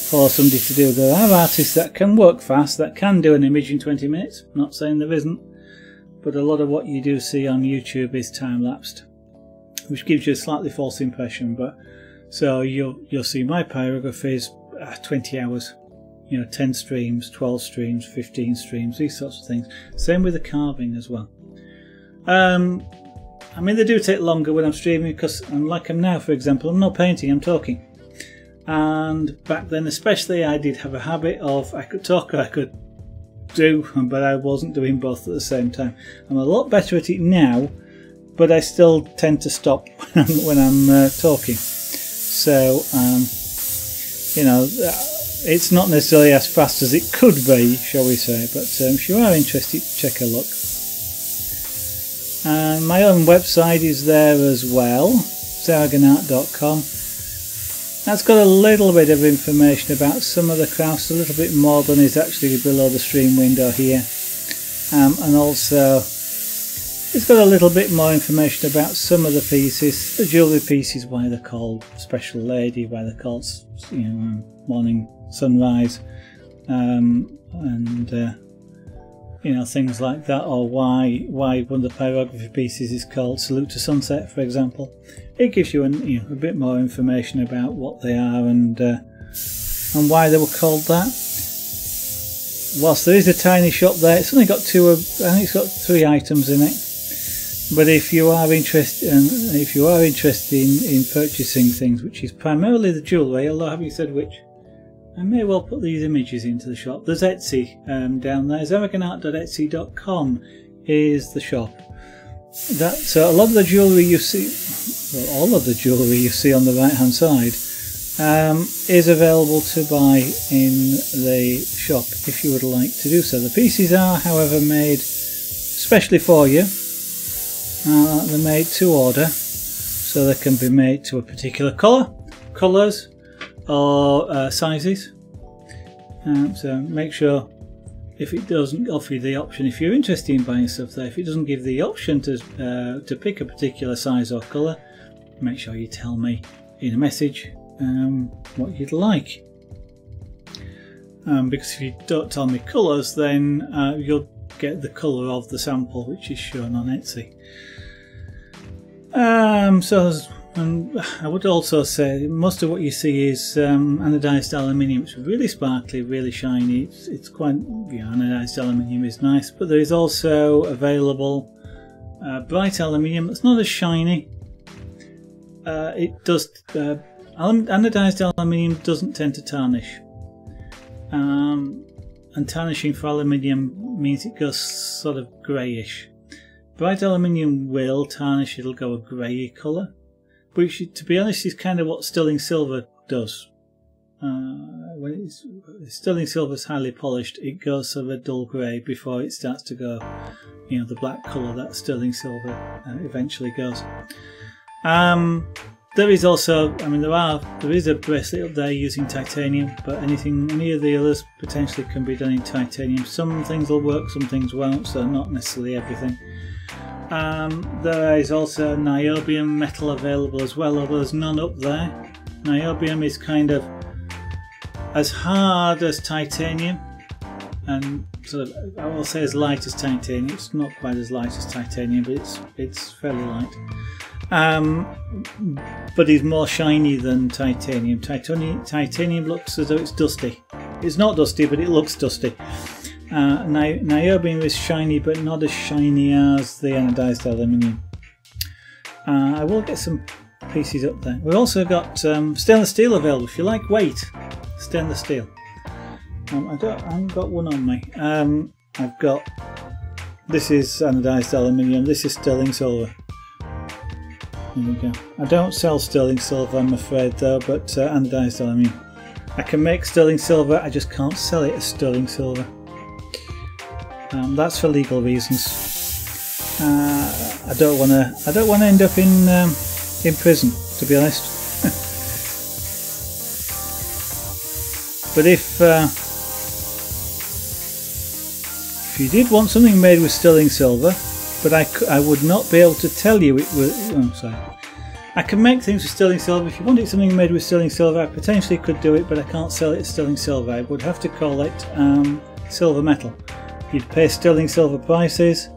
for somebody to do. There are artists that can work fast, that can do an image in 20 minutes. I'm not saying there isn't, but a lot of what you do see on YouTube is time-lapsed, which gives you a slightly false impression. But so you'll see my pyrography is 20 hours, you know, 10 streams, 12 streams, 15 streams, these sorts of things. Same with the carving as well. I mean, they do take longer when I'm streaming, because like I'm now, for example, I'm not painting, I'm talking. And back then especially, I did have a habit of, I could talk or I could do, but I wasn't doing both at the same time. I'm a lot better at it now, but I still tend to stop when I'm talking. So, you know, it's not necessarily as fast as it could be, shall we say, but if you are interested, check a look. And my own website is there as well, zarganart.com. That's got a little bit of information about some of the crafts, a little bit more than is actually below the stream window here. And also It's got a little bit more information about some of the pieces, the jewellery pieces, why they're called Special Lady, why they're called, you know, Morning Sunrise, and you know, things like that, or why one of the pyrography pieces is called Salute to Sunset, for example. It gives you, you know, a bit more information about what they are and why they were called that. Whilst there is a tiny shop there, it's only got I think it's got 3 items in it. But if you are interested, in purchasing things, which is primarily the jewellery, although having said which, I may well put these images into the shop. There's Etsy down there. Zaragonart.etsy.com is the shop. So a lot of the jewellery you see, well, all of the jewellery you see on the right hand side, is available to buy in the shop if you would like to do so. The pieces are, however, made specially for you. They're made to order, so they can be made to a particular colours or sizes. So make sure, if it doesn't offer you the option, if you're interested in buying stuff there, if it doesn't give the option to pick a particular size or colour, make sure you tell me in a message what you'd like. Because if you don't tell me colours, then you'll get the colour of the sample which is shown on Etsy. And I would also say most of what you see is anodised aluminium. It's really sparkly, really shiny. It's quite, yeah, anodised aluminium is nice, but there is also available bright aluminium that's not as shiny. Anodised aluminium doesn't tend to tarnish, and tarnishing for aluminium means it goes sort of greyish. Bright aluminium will tarnish, it'll go a grey colour, which, to be honest, is kind of what sterling silver does. When sterling silver is highly polished, it goes sort of a dull grey before it starts to go, you know, the black colour that sterling silver eventually goes. There is also, I mean, there is a bracelet up there using titanium, but any of the others potentially can be done in titanium. Some things will work, some things won't, so not necessarily everything. There is also niobium metal available as well, although there's none up there. Niobium is kind of as hard as titanium, and sort of, I will say, as light as titanium. It's not quite as light as titanium, but it's fairly light. But it's more shiny than titanium. Titanium looks as though it's dusty. It's not dusty, but it looks dusty. Niobium is shiny, but not as shiny as the anodised aluminium. I will get some pieces up there. We've also got stainless steel available if you like weight. Stainless steel. I haven't got one on me. I've got, this is anodised aluminium. This is sterling silver. There we go. I don't sell sterling silver, I'm afraid, though, but anodised aluminium. I can make sterling silver, I just can't sell it as sterling silver. That's for legal reasons. I don't want to end up in prison, to be honest. But if you did want something made with sterling silver, but I would not be able to tell you it was. Oh, sorry. I can make things with sterling silver. If you wanted something made with sterling silver, I potentially could do it, but I can't sell it as sterling silver. I would have to call it silver metal. You'd pay sterling silver prices,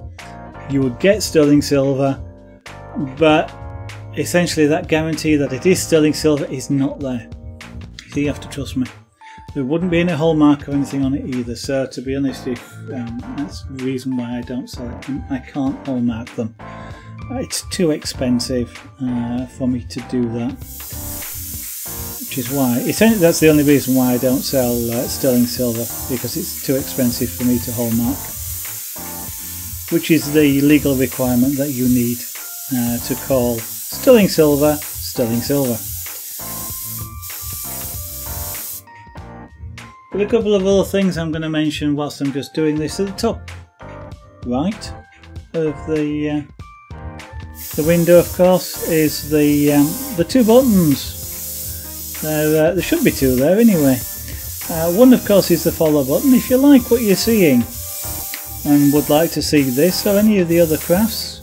you would get sterling silver, but essentially that guarantee that it is sterling silver is not there. So you have to trust me. There wouldn't be any hallmark or anything on it either, so to be honest, that's the reason why I don't sell it. I can't hallmark them. It's too expensive for me to do that, which is why, essentially that's the only reason why I don't sell sterling silver, because it's too expensive for me to hallmark, which is the legal requirement that you need to call sterling silver sterling silver. But a couple of other things I'm going to mention whilst I'm just doing this. At the top right of the window, of course, is the 2 buttons. There should be 2 there anyway. One, of course, is the follow button. If you like what you're seeing and would like to see this or any of the other crafts,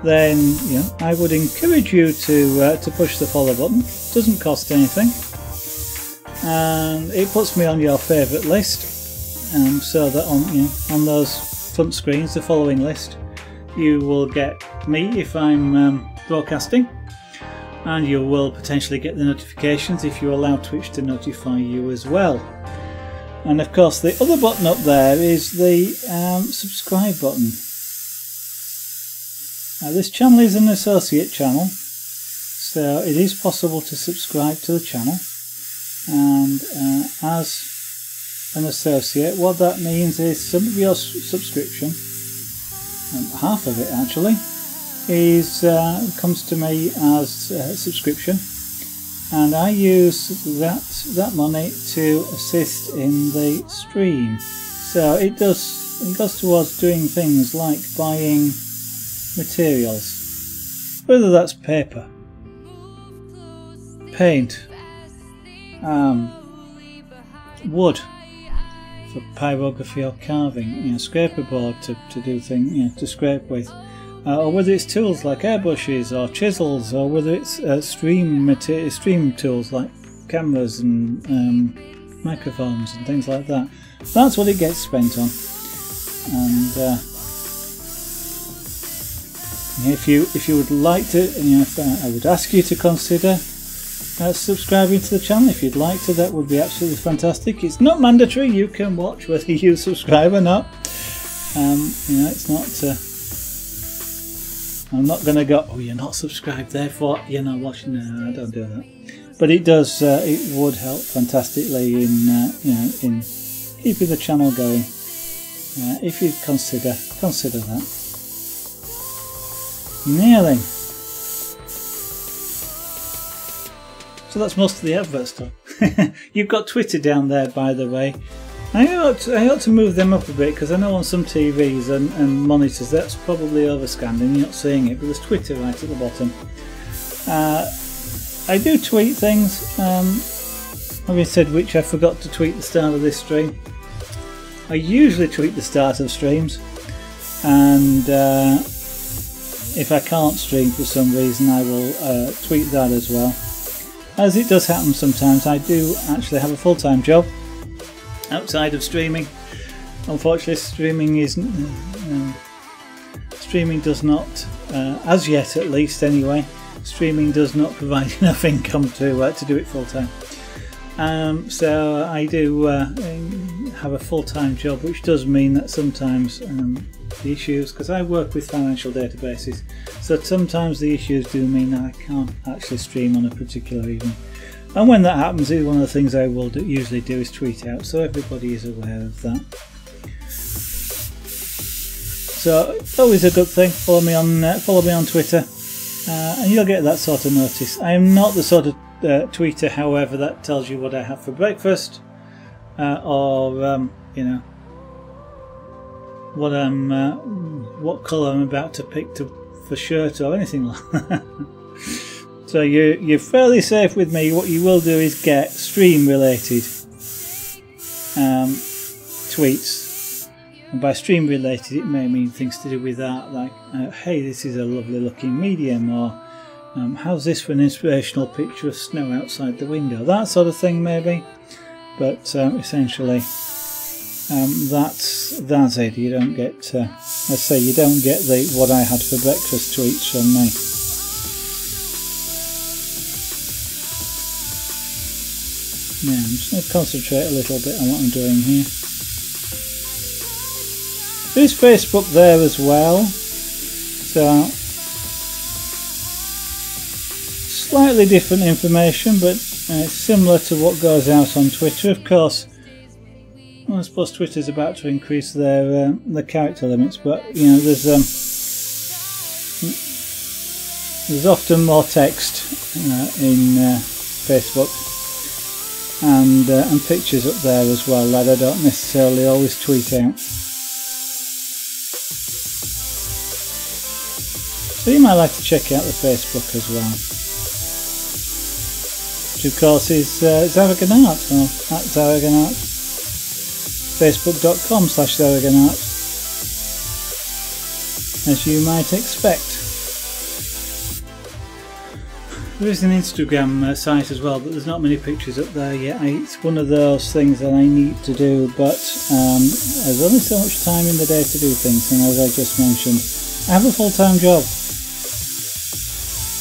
then I would encourage you to push the follow button. It doesn't cost anything, and it puts me on your favourite list, so that on those front screens, the following list, you will get me if I'm broadcasting, and you will potentially get the notifications if you allow Twitch to notify you as well. And of course the other button up there is the subscribe button. Now this channel is an associate channel, so it is possible to subscribe to the channel, and as an associate, what that means is some of your subscription, half of it actually, comes to me as a subscription, and I use that money to assist in the stream. So it goes towards doing things like buying materials, whether that's paper, paint, wood for pyrography or carving, scraper board to do things, to scrape with, or whether it's tools like airbrushes or chisels, or whether it's stream tools like cameras and microphones and things like that. That's what it gets spent on. And if you would like to, I would ask you to consider subscribing to the channel. If you'd like to, that would be absolutely fantastic. It's not mandatory. You can watch whether you subscribe or not. It's not. I'm not going to go, oh, you're not subscribed, therefore you're not watching. No, I don't do that. But it does. It would help fantastically in in keeping the channel going. If you'd consider that. Nearly. So that's most of the advert stuff. You've got Twitter down there, by the way. I ought to move them up a bit, because I know on some TVs and monitors that's probably overscanned and you're not seeing it, but there's Twitter right at the bottom. I do tweet things, having said which, I forgot to tweet the start of this stream. I usually tweet the start of streams, and if I can't stream for some reason, I will tweet that as well. As it does happen sometimes, I do actually have a full-time job outside of streaming. Unfortunately, streaming does not, as yet at least anyway, streaming does not provide enough income to do it full time. So I do have a full-time job, which does mean that sometimes the issues, because I work with financial databases, so sometimes the issues do mean that I can't actually stream on a particular evening. And when that happens, one of the things I will usually do is tweet out, so everybody is aware of that. So it's always a good thing. Follow me on Twitter, and you'll get that sort of notice. I am not the sort of tweeter, however, that tells you what I have for breakfast, or what colour I'm about to pick for shirt or anything like that. So you're fairly safe with me. What you will do is get stream related tweets, and by stream related it may mean things to do with that, like hey, this is a lovely looking medium, or how's this for an inspirational picture of snow outside the window, that sort of thing maybe. But essentially that's it. You don't get let's say you don't get the what I had for breakfast tweets from me. Yeah, I'm just going to concentrate a little bit on what I'm doing here. There's Facebook there as well, so slightly different information, but it's similar to what goes out on Twitter. Of course, well, I suppose Twitter's about to increase their character limits, but there's often more text in Facebook. And pictures up there as well that I don't necessarily always tweet out. So you might like to check out the Facebook as well, which of course is Zaragonart, or at Zaragonart, facebook.com/Zaragonart, as you might expect. There is an Instagram site as well, but there's not many pictures up there yet. It's one of those things that I need to do, but there's only so much time in the day to do things, and as I just mentioned, I have a full-time job.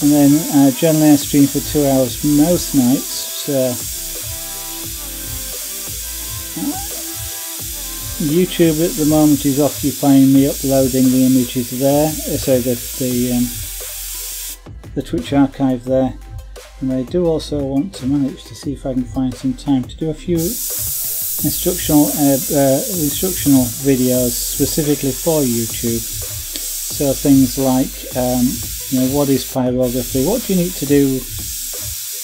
And then generally I stream for 2 hours most nights, so YouTube at the moment is occupying me uploading the images there, so the Twitch archive there, and I do also want to manage to see if I can find some time to do a few instructional videos specifically for YouTube. So things like you know, what is pyrography? What do you need to do?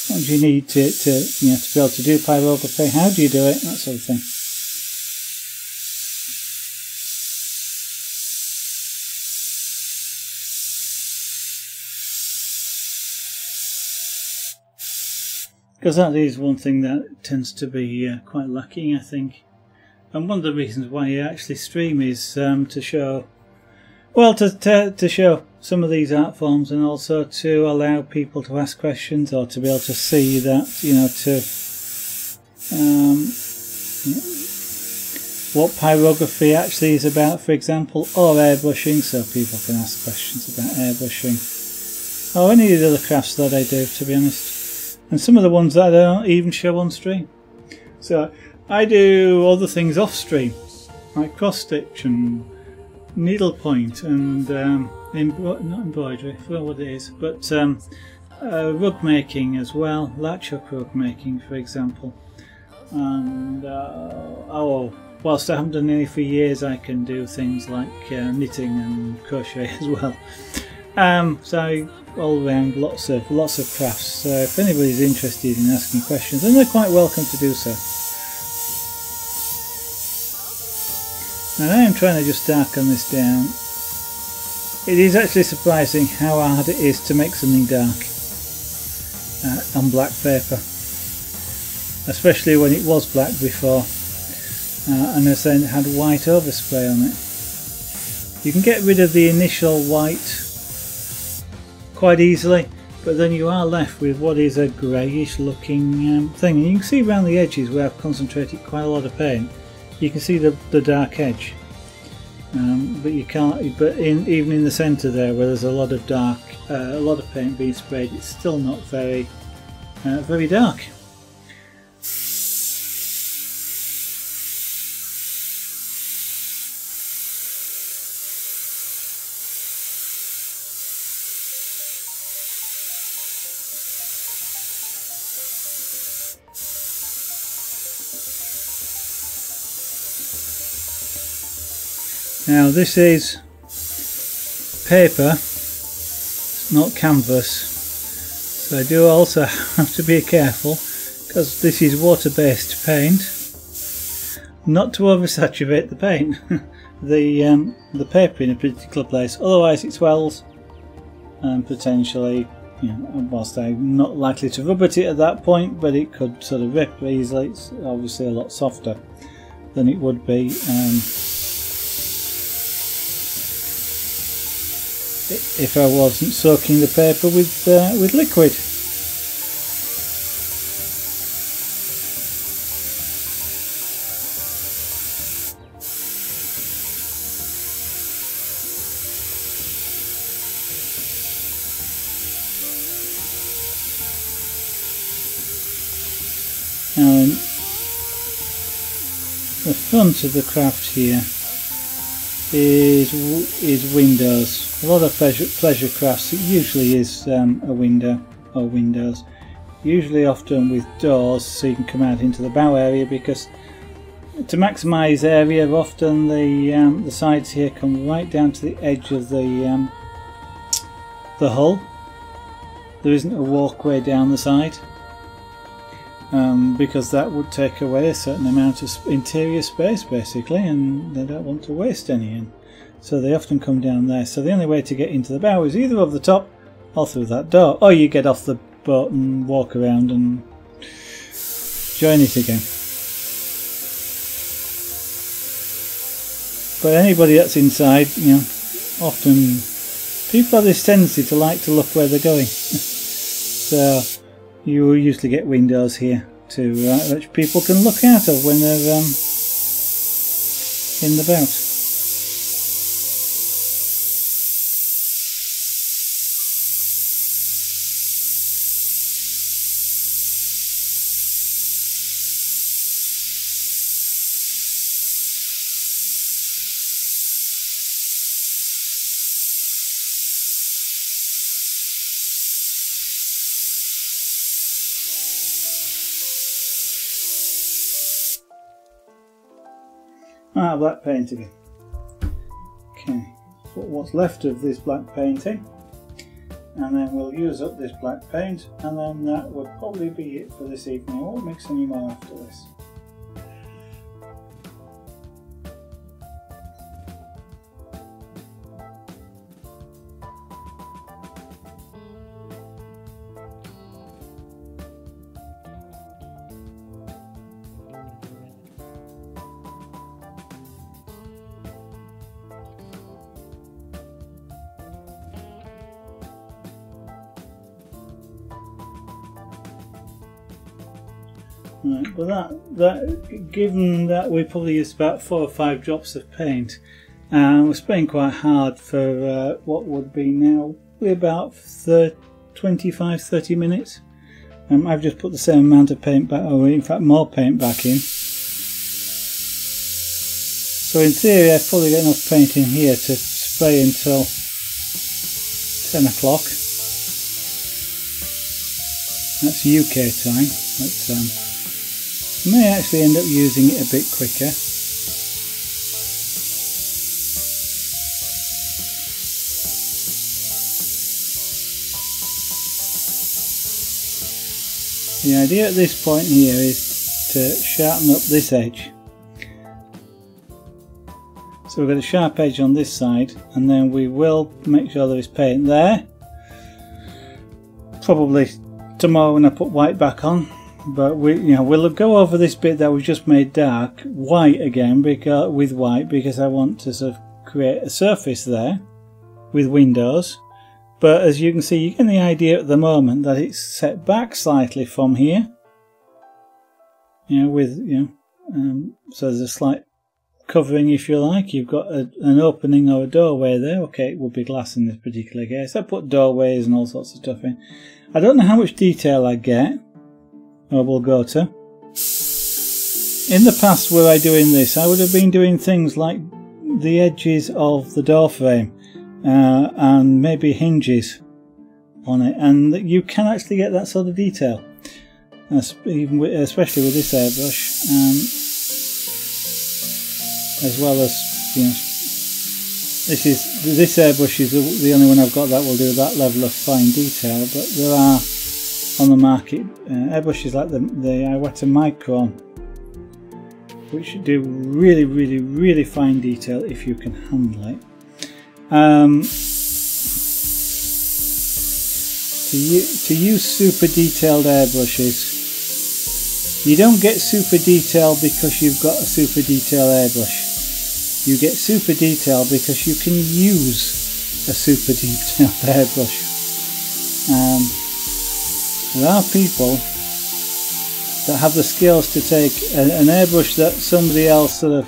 What do you need to you know, to be able to do pyrography? How do you do it? That sort of thing. Because that is one thing that tends to be quite lacking, I think. And one of the reasons why I actually stream is to show, well, to show some of these art forms, and also to allow people to ask questions, or to be able to see that, you know, what pyrography actually is about, for example, or airbrushing, so people can ask questions about airbrushing, or any of the other crafts that I do, to be honest. And some of the ones that I don't even show on stream. So I do other things off stream, like cross stitch and needlepoint and not embroidery, I forgot what it is, but rug making as well, latch hook rug making, for example. And whilst I haven't done any for years, I can do things like knitting and crochet as well. So all around lots of crafts. So if anybody's interested in asking questions, then they're quite welcome to do so. And I am trying to just darken this down. It is actually surprising how hard it is to make something dark on black paper, especially when it was black before, and as then it had white overspray on it. You can get rid of the initial white quite easily, but then you are left with what is a greyish looking thing, and you can see around the edges where I've concentrated quite a lot of paint. You can see the dark edge, but you can't. But even in the centre there, where there's a lot of paint being sprayed, it's still not very dark. Now this is paper, it's not canvas, so I do also have to be careful, because this is water-based paint, not to oversaturate the paint, the paper in a particular place, otherwise it swells and potentially, you know, whilst I'm not likely to rub at it at that point, but it could sort of rip easily. It's obviously a lot softer than it would be if I wasn't soaking the paper with liquid. Now, the front of the craft here is windows. A lot of pleasure crafts, it usually is a window or windows, usually often with doors, so you can come out into the bow area, because to maximise area, often the sides here come right down to the edge of the hull. There isn't a walkway down the side, because that would take away a certain amount of interior space basically, and they don't want to waste any, and so they often come down there. So the only way to get into the bow is either over the top or through that door, or you get off the boat and walk around and join it again. But anybody that's inside, you know, often people have this tendency to like to look where they're going. So you will usually get windows here to which people can look out of when they're in the boat. Black paint again. Okay, put what's left of this black painting, and then we'll use up this black paint, and then that would probably be it for this evening. I won't mix any more after this. Right, well given that we probably used about 4 or 5 drops of paint, and we're spraying quite hard for what would be now about 25-30 minutes. I've just put the same amount of paint back, or in fact more paint back in. So in theory I've probably got enough paint in here to spray until 10 o'clock. That's UK time. But, may actually end up using it a bit quicker. The idea at this point here is to sharpen up this edge. So we've got a sharp edge on this side, and then we will make sure there is paint there. Probably tomorrow when I put white back on. But we'll go over this bit that we've just made dark white again, with white, because I want to sort of create a surface there with windows. But as you can see, you get the idea at the moment that it's set back slightly from here. So there's a slight covering, if you like. You've got an opening or a doorway there. Okay, it would be glass in this particular case. I put doorways and all sorts of stuff in. I don't know how much detail I get. Or we'll go to. In the past, were I doing this, I would have been doing things like the edges of the door frame and maybe hinges on it, and you can actually get that sort of detail, especially with this airbrush, as well as this airbrush is the only one I've got that will do that level of fine detail, but there are on the market airbrushes like the Iwata Monochrome, which do really fine detail if you can handle it. To use super detailed airbrushes, you don't get super detail because you've got a super detail airbrush. You get super detail because you can use a super detailed airbrush. There are people that have the skills to take an airbrush that somebody else sort of,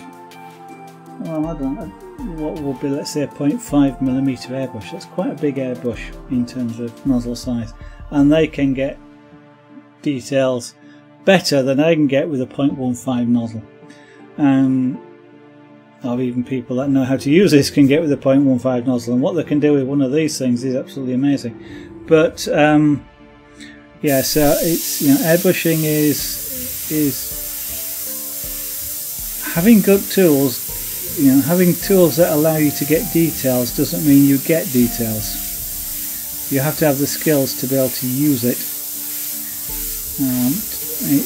well, I don't know, what would be, let's say, a 0.5mm airbrush. That's quite a big airbrush in terms of nozzle size, and they can get details better than I can get with a 0.15 nozzle. Or even people that know how to use this can get with a 0.15 nozzle, and what they can do with one of these things is absolutely amazing. But yeah, so it's, airbrushing is having good tools. Having tools that allow you to get details doesn't mean you get details. You have to have the skills to be able to use it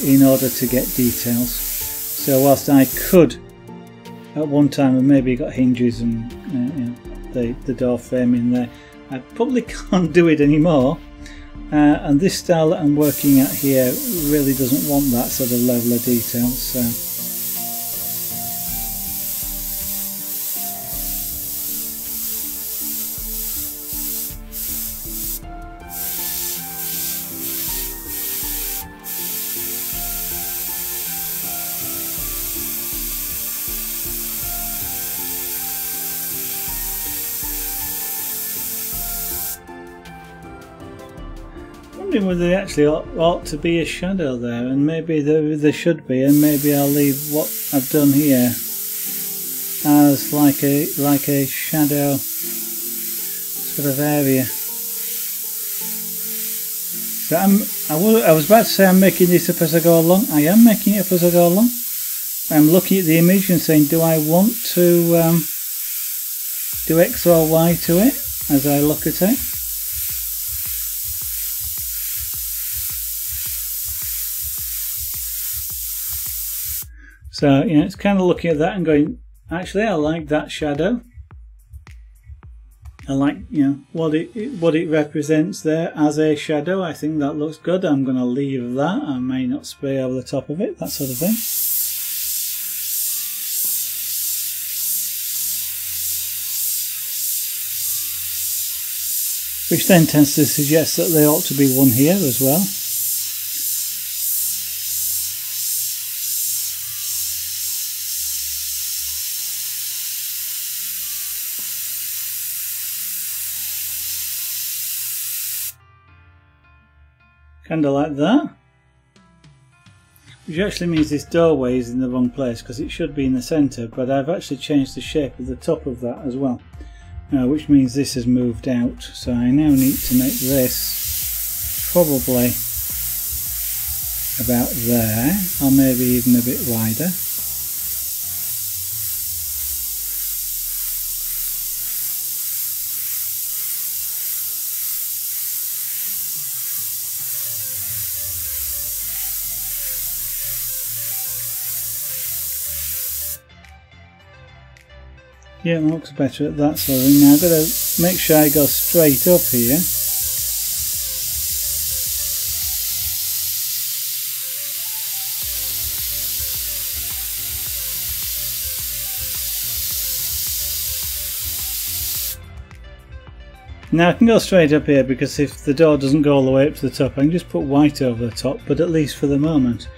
in order to get details. So whilst I could at one time have maybe got hinges and the door frame in there, I probably can't do it anymore. And this style that I'm working at here really doesn't want that sort of level of detail. So wondering whether there actually ought to be a shadow there, and maybe there should be, and maybe I'll leave what I've done here as like a shadow sort of area. So I was about to say I'm making this up as I go along. I am making it up as I go along. I'm looking at the image and saying, do I want to do X or Y to it as I look at it? So, you know, it's kind of looking at that and going, actually, I like that shadow. I like, you know, what it represents there as a shadow. I think that looks good. I'm going to leave that. I may not spray over the top of it, that sort of thing. Which then tends to suggest that there ought to be one here as well. Kind of like that, which actually means this doorway is in the wrong place because it should be in the centre, but I've actually changed the shape of the top of that as well, which means this has moved out. So I now need to make this probably about there, or maybe even a bit wider. Yeah, it looks better at that sort of thing. Now I've got to make sure I go straight up here. Now I can go straight up here because if the door doesn't go all the way up to the top, I can just put white over the top, but at least for the moment.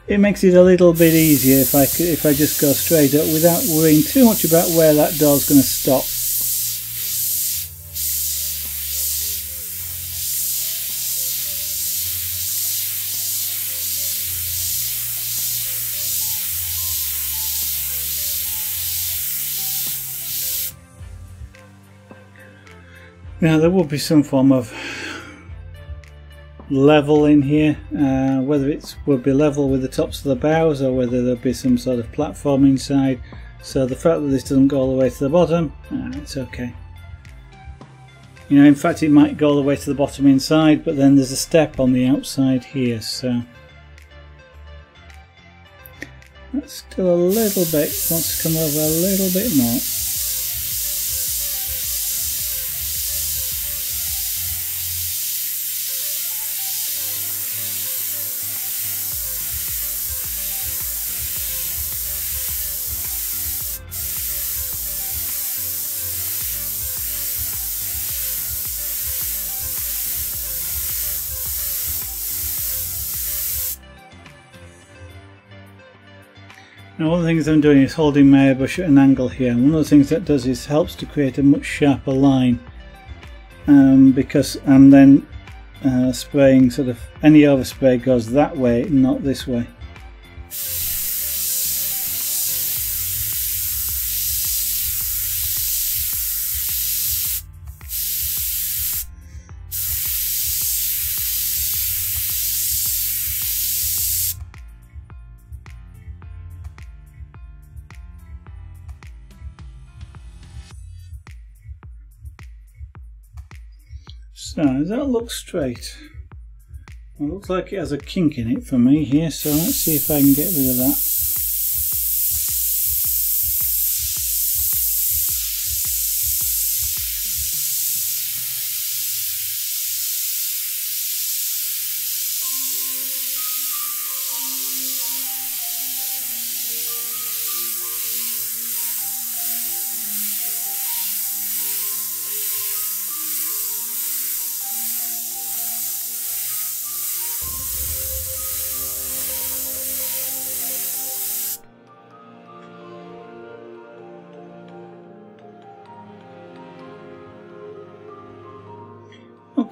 It makes it a little bit easier if I just go straight up without worrying too much about where that door's going to stop. Now there will be some form of level in here, whether it will be level with the tops of the bows or whether there'll be some sort of platform inside. So the fact that this doesn't go all the way to the bottom, it's okay. You know, in fact it might go all the way to the bottom inside, but then there's a step on the outside here, so that's still a little bit, wants to come over a little bit more. Now one of the things I'm doing is holding my airbrush at an angle here, and one of the things that does is helps to create a much sharper line, because I'm then spraying, sort of any overspray goes that way, not this way. So does that look straight? Well, it looks like it has a kink in it for me here, so let's see if I can get rid of that.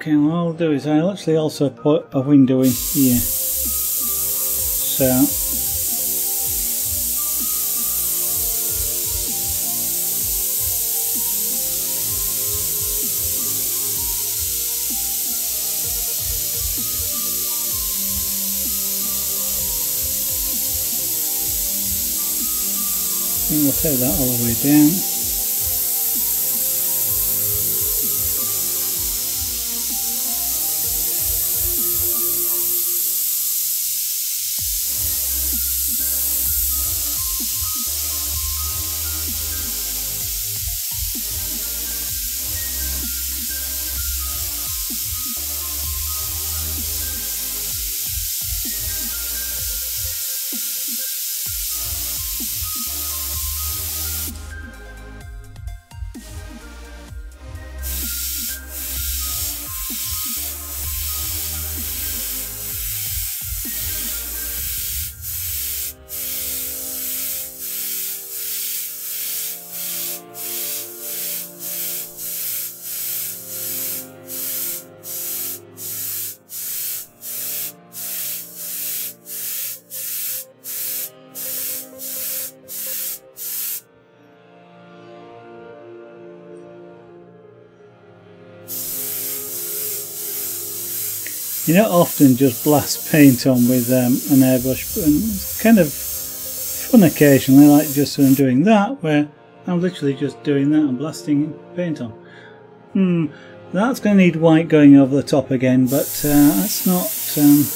Okay, what I'll do is I'll actually also put a window in here. So I think we'll take that all the way down. you don't often just blast paint on with an airbrush, but it's kind of fun occasionally, like just when I'm doing that, where I'm literally just doing that and blasting paint on. That's going to need white going over the top again, but that's not bad.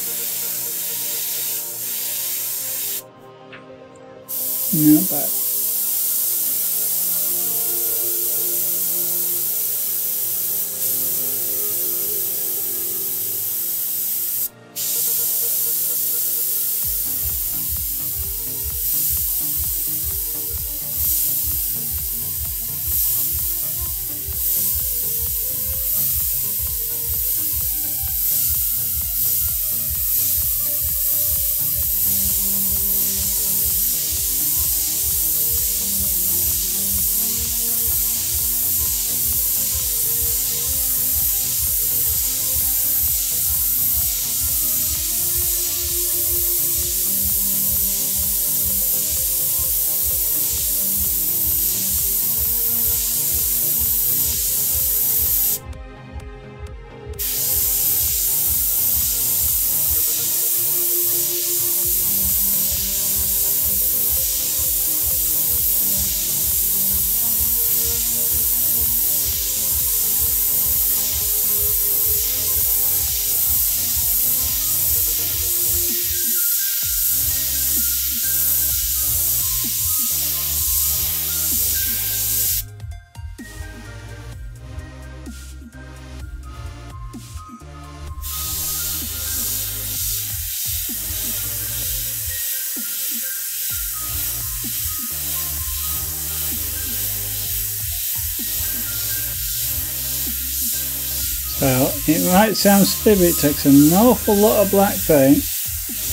So it might sound silly, but it takes an awful lot of black paint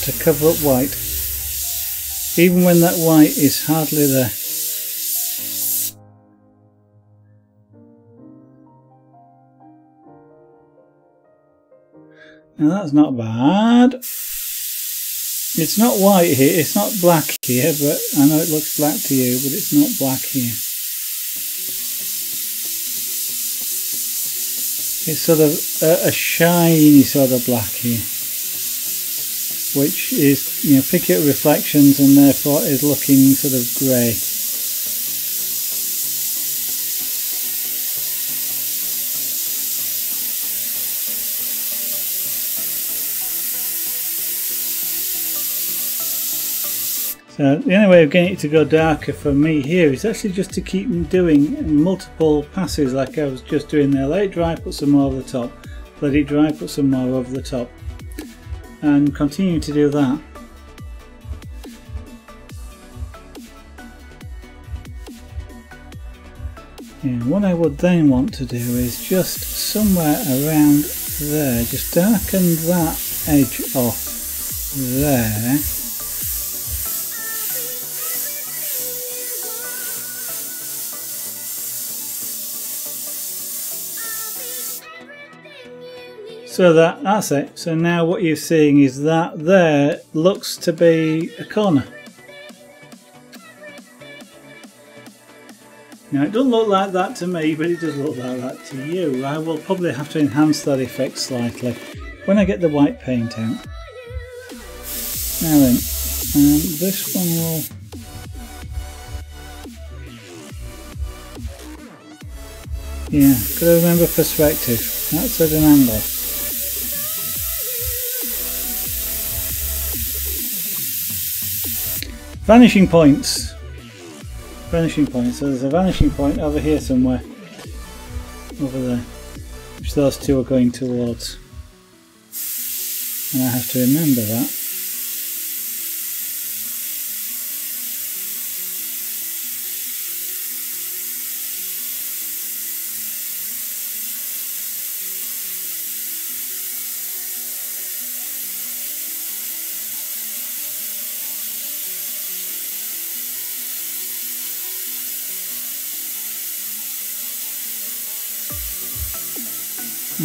to cover up white, even when that white is hardly there. Now that's not bad. It's not white here, it's not black here, but I know it looks black to you, but it's not black here. It's sort of a shiny sort of black here, which is, you know, picking up reflections and therefore is looking sort of grey. So the only way of getting it to go darker for me here is actually just to keep doing multiple passes like I was just doing there. Let it dry, put some more over the top. Let it dry, put some more over the top. And continue to do that. And what I would then want to do is just somewhere around there, just darken that edge off there. So that's it. So now what you're seeing is that there looks to be a corner. Now it doesn't look like that to me, but it does look like that to you. I will probably have to enhance that effect slightly when I get the white paint out. Now then, this one will... Yeah, gotta remember perspective. That's at an angle. Vanishing points. Vanishing point. So there's a vanishing point over here somewhere. Over there. Which those two are going towards. And I have to remember that.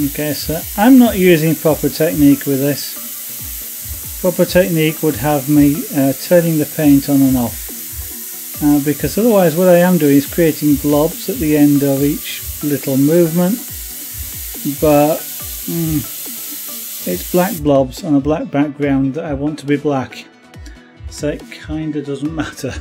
Okay, so I'm not using proper technique with this. Proper technique would have me turning the paint on and off, because otherwise what I am doing is creating blobs at the end of each little movement, but it's black blobs on a black background that I want to be black, so it kinda doesn't matter.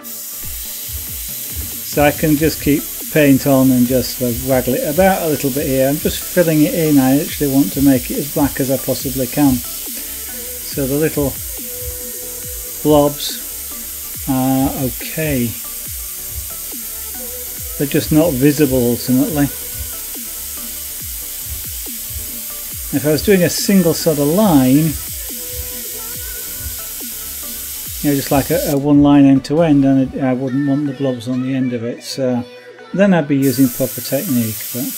So I can just keep paint on and just waggle it about a little bit here. I'm just filling it in. I actually want to make it as black as I possibly can. So the little blobs are okay. They're just not visible ultimately. If I was doing a single sort of line, you know, just like a one line end to end, and I wouldn't want the blobs on the end of it. So then I'd be using proper technique. But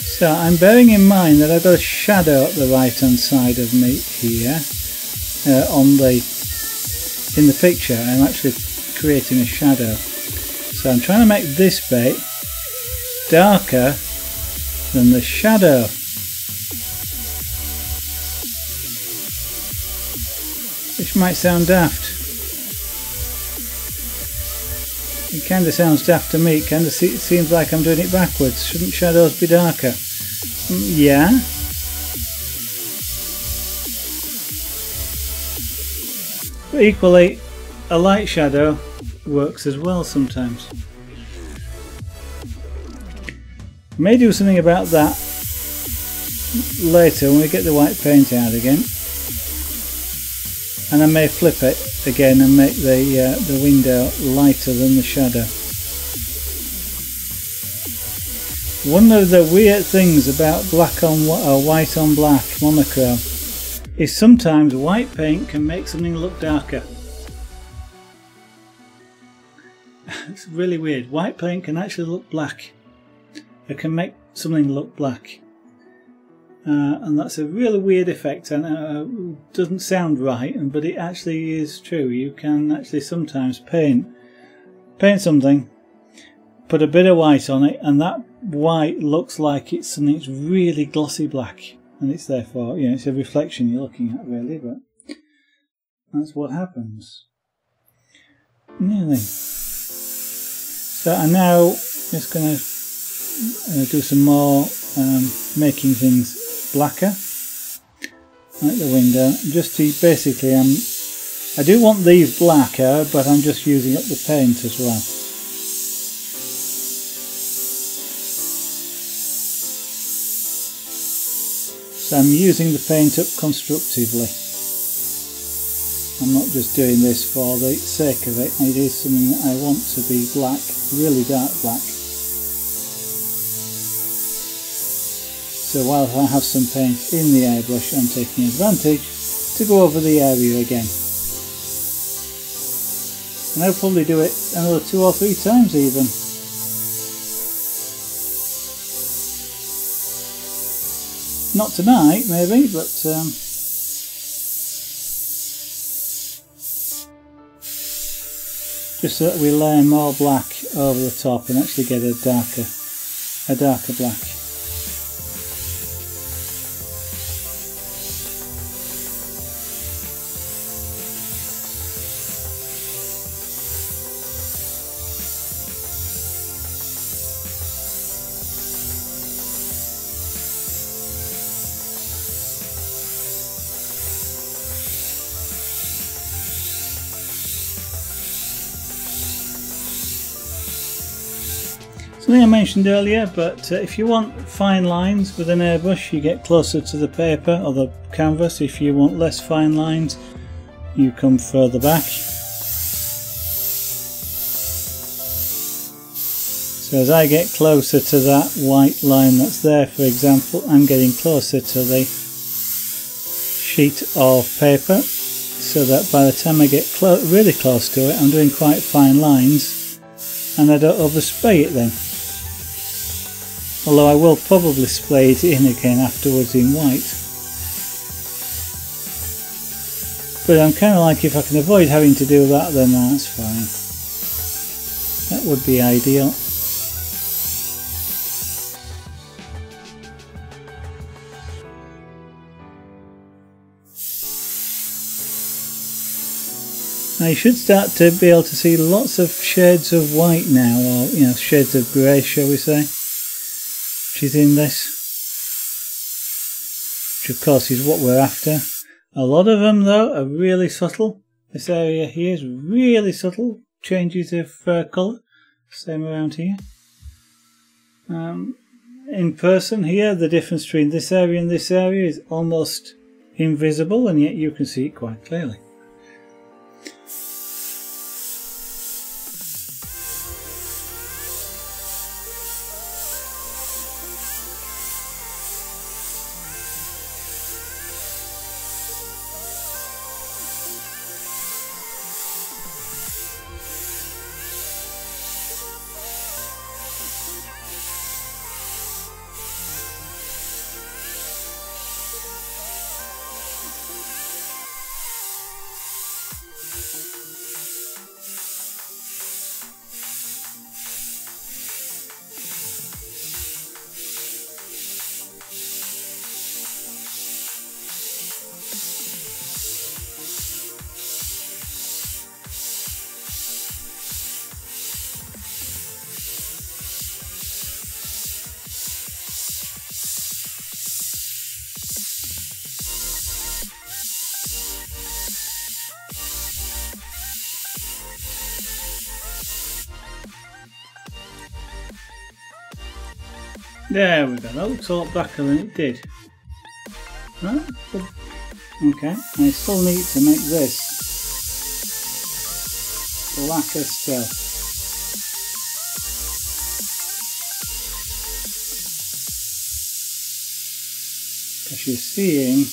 so I'm bearing in mind that I've got a shadow at the right hand side of me here. In the picture I'm actually creating a shadow. So I'm trying to make this bit darker than the shadow. Which might sound daft. It kind of sounds daft to me. It kind of seems like I'm doing it backwards. Shouldn't shadows be darker? Yeah. But equally, a light shadow works as well sometimes. May do something about that later when we get the white paint out again. And I may flip it again and make the window lighter than the shadow. One of the weird things about black on or white on black monochrome is sometimes white paint can make something look darker. It's really weird. White paint can actually look black. It can make something look black. And that's a really weird effect, and doesn't sound right, but it actually is true. You can actually sometimes paint something, put a bit of white on it, and that white looks like it's something that's really glossy black, and it's therefore, you know, it's a reflection you're looking at really, but that's what happens. Nearly. So I'm now just going to do some more making things blacker, like the window, just to basically I do want these blacker, but I'm just using up the paint as well. So I'm using the paint up constructively. I'm not just doing this for the sake of it. It is something that I want to be black, really dark black. So while I have some paint in the airbrush, I'm taking advantage to go over the area again. And I'll probably do it another 2 or 3 times even. Not tonight maybe, but just so that we layer more black over the top and actually get a darker black. Something I mentioned earlier, but if you want fine lines with an airbrush, you get closer to the paper or the canvas. If you want less fine lines, you come further back. So as I get closer to that white line that's there, for example, I'm getting closer to the sheet of paper, so that by the time I get really close to it, I'm doing quite fine lines and I don't overspray it then. Although I will probably spray it in again afterwards in white. But I'm kind of like, if I can avoid having to do that, then that's fine. That would be ideal. Now you should start to be able to see lots of shades of white now, or shades of grey, shall we say, which is in this, which of course is what we're after. A lot of them though are really subtle. This area here is really subtle changes of colour, same around here. In person here, the difference between this area and this area is almost invisible, and yet you can see it quite clearly. There we go, that looks a lot blacker than it did. Right? Okay, I still need to make this blacker still. Because you're seeing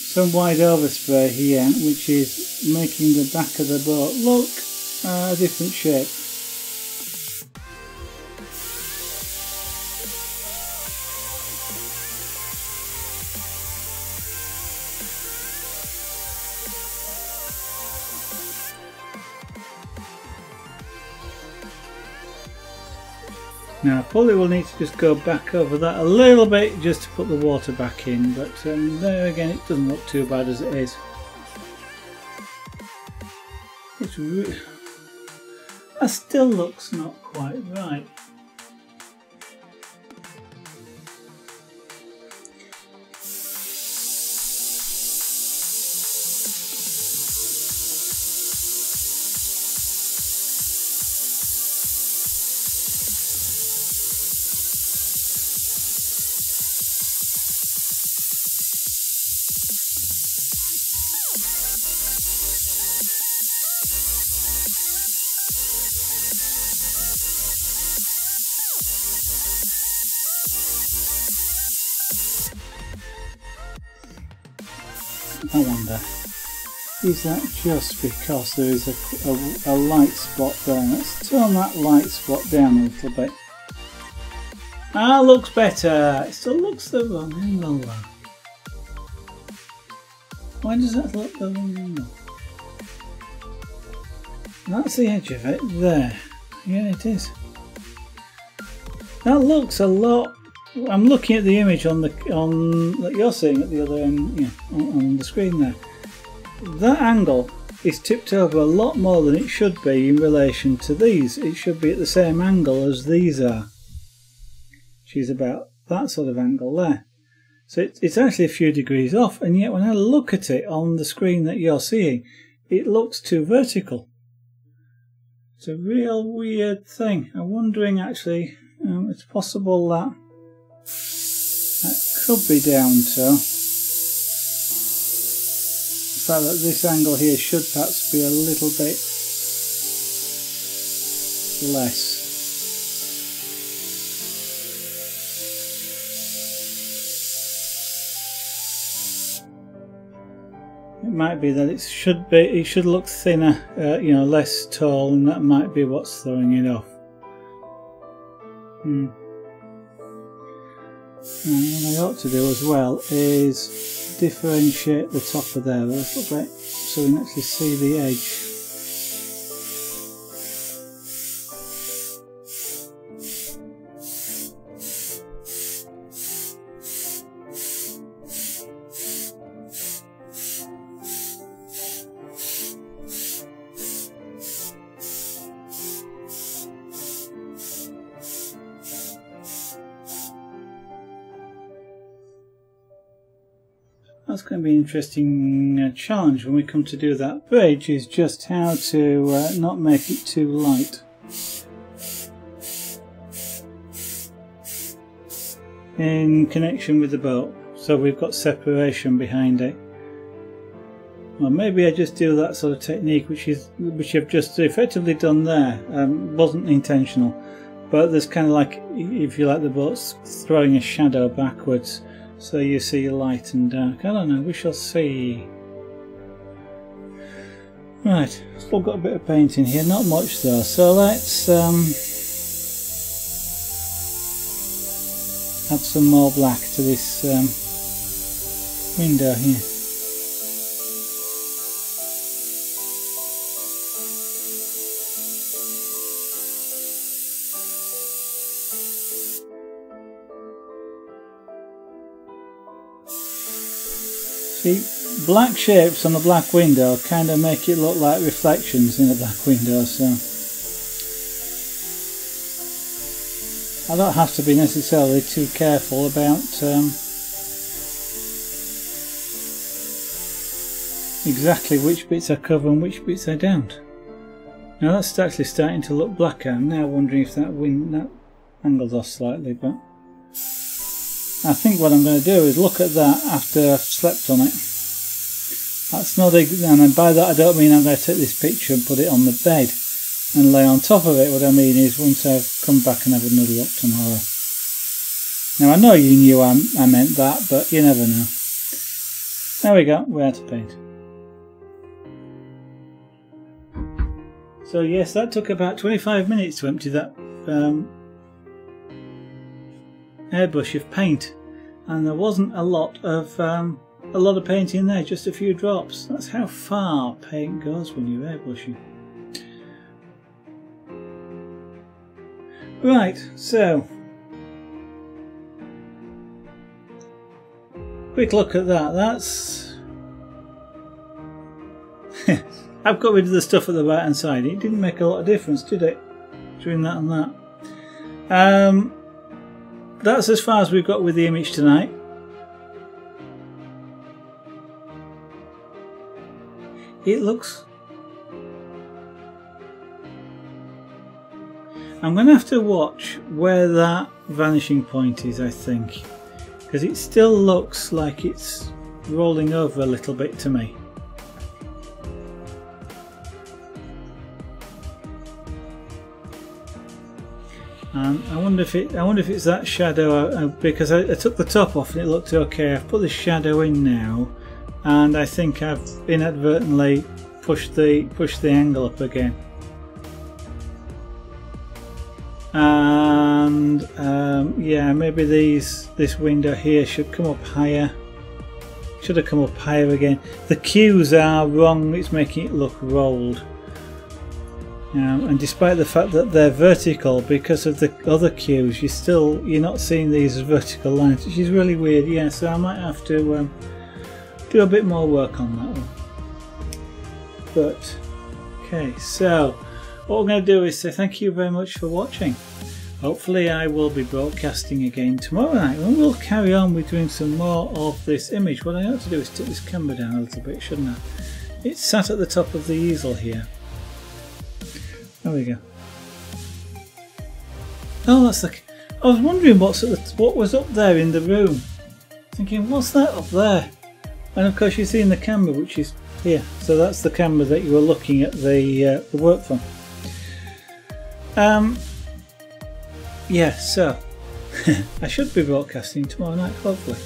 some white overspray here, which is making the back of the boat look a different shape. Now I probably will need to just go back over that a little bit just to put the water back in, but there again it doesn't look too bad as it is. That still looks not quite right. I wonder, is that just because there is a light spot there? Let's turn that light spot down a little bit. Ah, looks better. It still looks the wrong angle though. Why does that look the wrong angle? That's the edge of it there. Yeah, it is. That looks a lot. I'm looking at the image on that you're seeing at the other end, yeah, on the screen there. That angle is tipped over a lot more than it should be in relation to these. It should be at the same angle as these are. She's about that sort of angle there. So it's actually a few degrees off, and yet when I look at it on the screen that you're seeing, it looks too vertical. It's a real weird thing. I'm wondering actually, it's possible that could be down to the fact that this angle here should perhaps be a little bit less. It might be that it should look thinner, you know, less tall, and that might be what's throwing it off. And what I ought to do as well is differentiate the top of there a little bit so we can actually see the edge. That's going to be an interesting challenge when we come to do that bridge, is just how to not make it too light. In connection with the boat, so we've got separation behind it. Well, maybe I just do that sort of technique which I've just effectively done there. Wasn't intentional, but there's kind of like, if you like, the boat's throwing a shadow backwards. So you see light and dark. I don't know, we shall see. Right, still got a bit of paint in here, not much though. So let's add some more black to this window here. See, black shapes on a black window kind of make it look like reflections in a black window, so I don't have to be necessarily too careful about exactly which bits I cover and which bits I don't. Now that's actually starting to look blacker. I'm now wondering if that angle's off slightly, but I think what I'm going to do is look at that after I've slept on it. That's not, and by that I don't mean I'm going to take this picture and put it on the bed and lay on top of it. What I mean is once I've come back and have another look tomorrow. Now I know you knew I meant that, but you never know. There we go, we're out of paint. So yes, that took about 25 minutes to empty that airbrush of paint, and there wasn't a lot of paint in there, just a few drops. That's how far paint goes when you're airbrushing. Right, so quick look at that. That's I've got rid of the stuff at the right hand side. It didn't make a lot of difference, did it, between that and that? That's as far as we've got with the image tonight. It looks... I'm going to have to watch where that vanishing point is, I think, because it still looks like it's rolling over a little bit to me. I wonder if it's that shadow, because I took the top off and it looked okay. I've put the shadow in now, and I think I've inadvertently pushed the angle up again. And yeah, maybe this window here should come up higher. Should have come up higher again. The cues are wrong. It's making it look rolled. And despite the fact that they're vertical, because of the other cues, you're not seeing these as vertical lines, which is really weird. Yeah, so I might have to do a bit more work on that one. But okay, so what we're going to do is say thank you very much for watching. Hopefully I will be broadcasting again tomorrow night, and we'll carry on with doing some more of this image. What I ought to do is tip this camera down a little bit, shouldn't I? It's sat at the top of the easel here. There we go. Oh, that's the... I was wondering what was up there in the room. Thinking, what's that up there? And of course you're seeing the camera, which is here. So that's the camera that you were looking at the work from. Yeah, so I should be broadcasting tomorrow night, hopefully.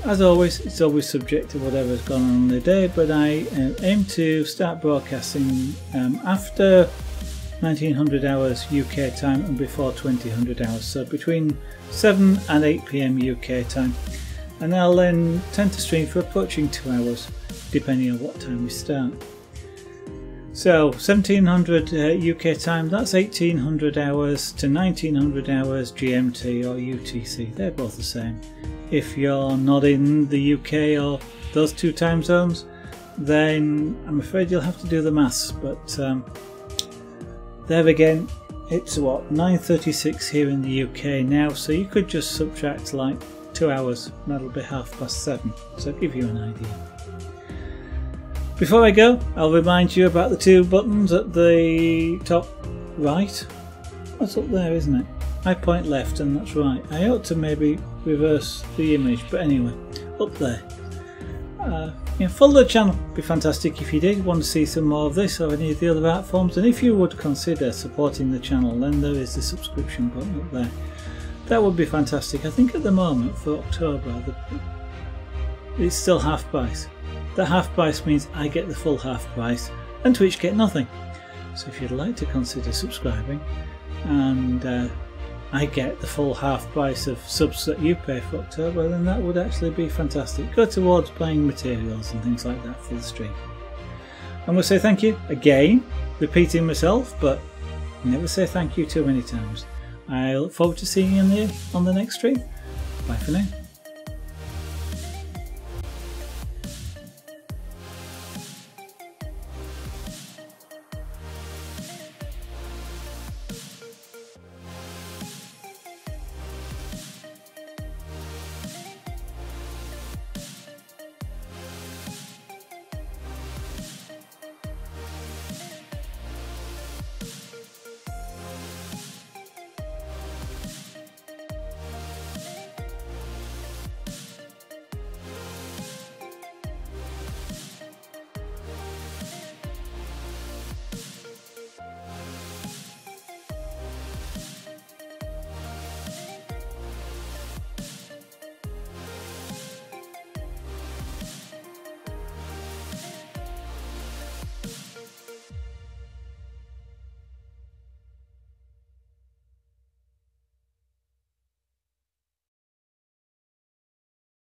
As always, it's always subject to whatever's gone on the day, but I aim to start broadcasting after 1900 hours UK time and before 2000 hours, so between 7 and 8 PM UK time, and I'll then tend to stream for approaching 2 hours depending on what time we start. So 1700 UK time, that's 1800 hours to 1900 hours GMT or UTC, they're both the same. If you're not in the UK or those two time zones, then I'm afraid you'll have to do the maths, but there again, it's what, 9:36 here in the UK now, so you could just subtract like 2 hours, and that'll be 7:30, so give you an idea. Before I go, I'll remind you about the two buttons at the top right. That's up there, isn't it? I point left and that's right. I ought to maybe reverse the image, but anyway, up there. Follow the channel, it'd be fantastic if you did want to see some more of this or any of the other art forms, and if you would consider supporting the channel, then there is the subscription button up there. That would be fantastic. I think at the moment for October it's still half price. The half price means I get the full half price and Twitch get nothing. So if you'd like to consider subscribing and I get the full half price of subs that you pay for October, then that would actually be fantastic. Go towards buying materials and things like that for the stream. I'm going to say thank you again, repeating myself, but never say thank you too many times. I look forward to seeing you on the next stream. Bye for now.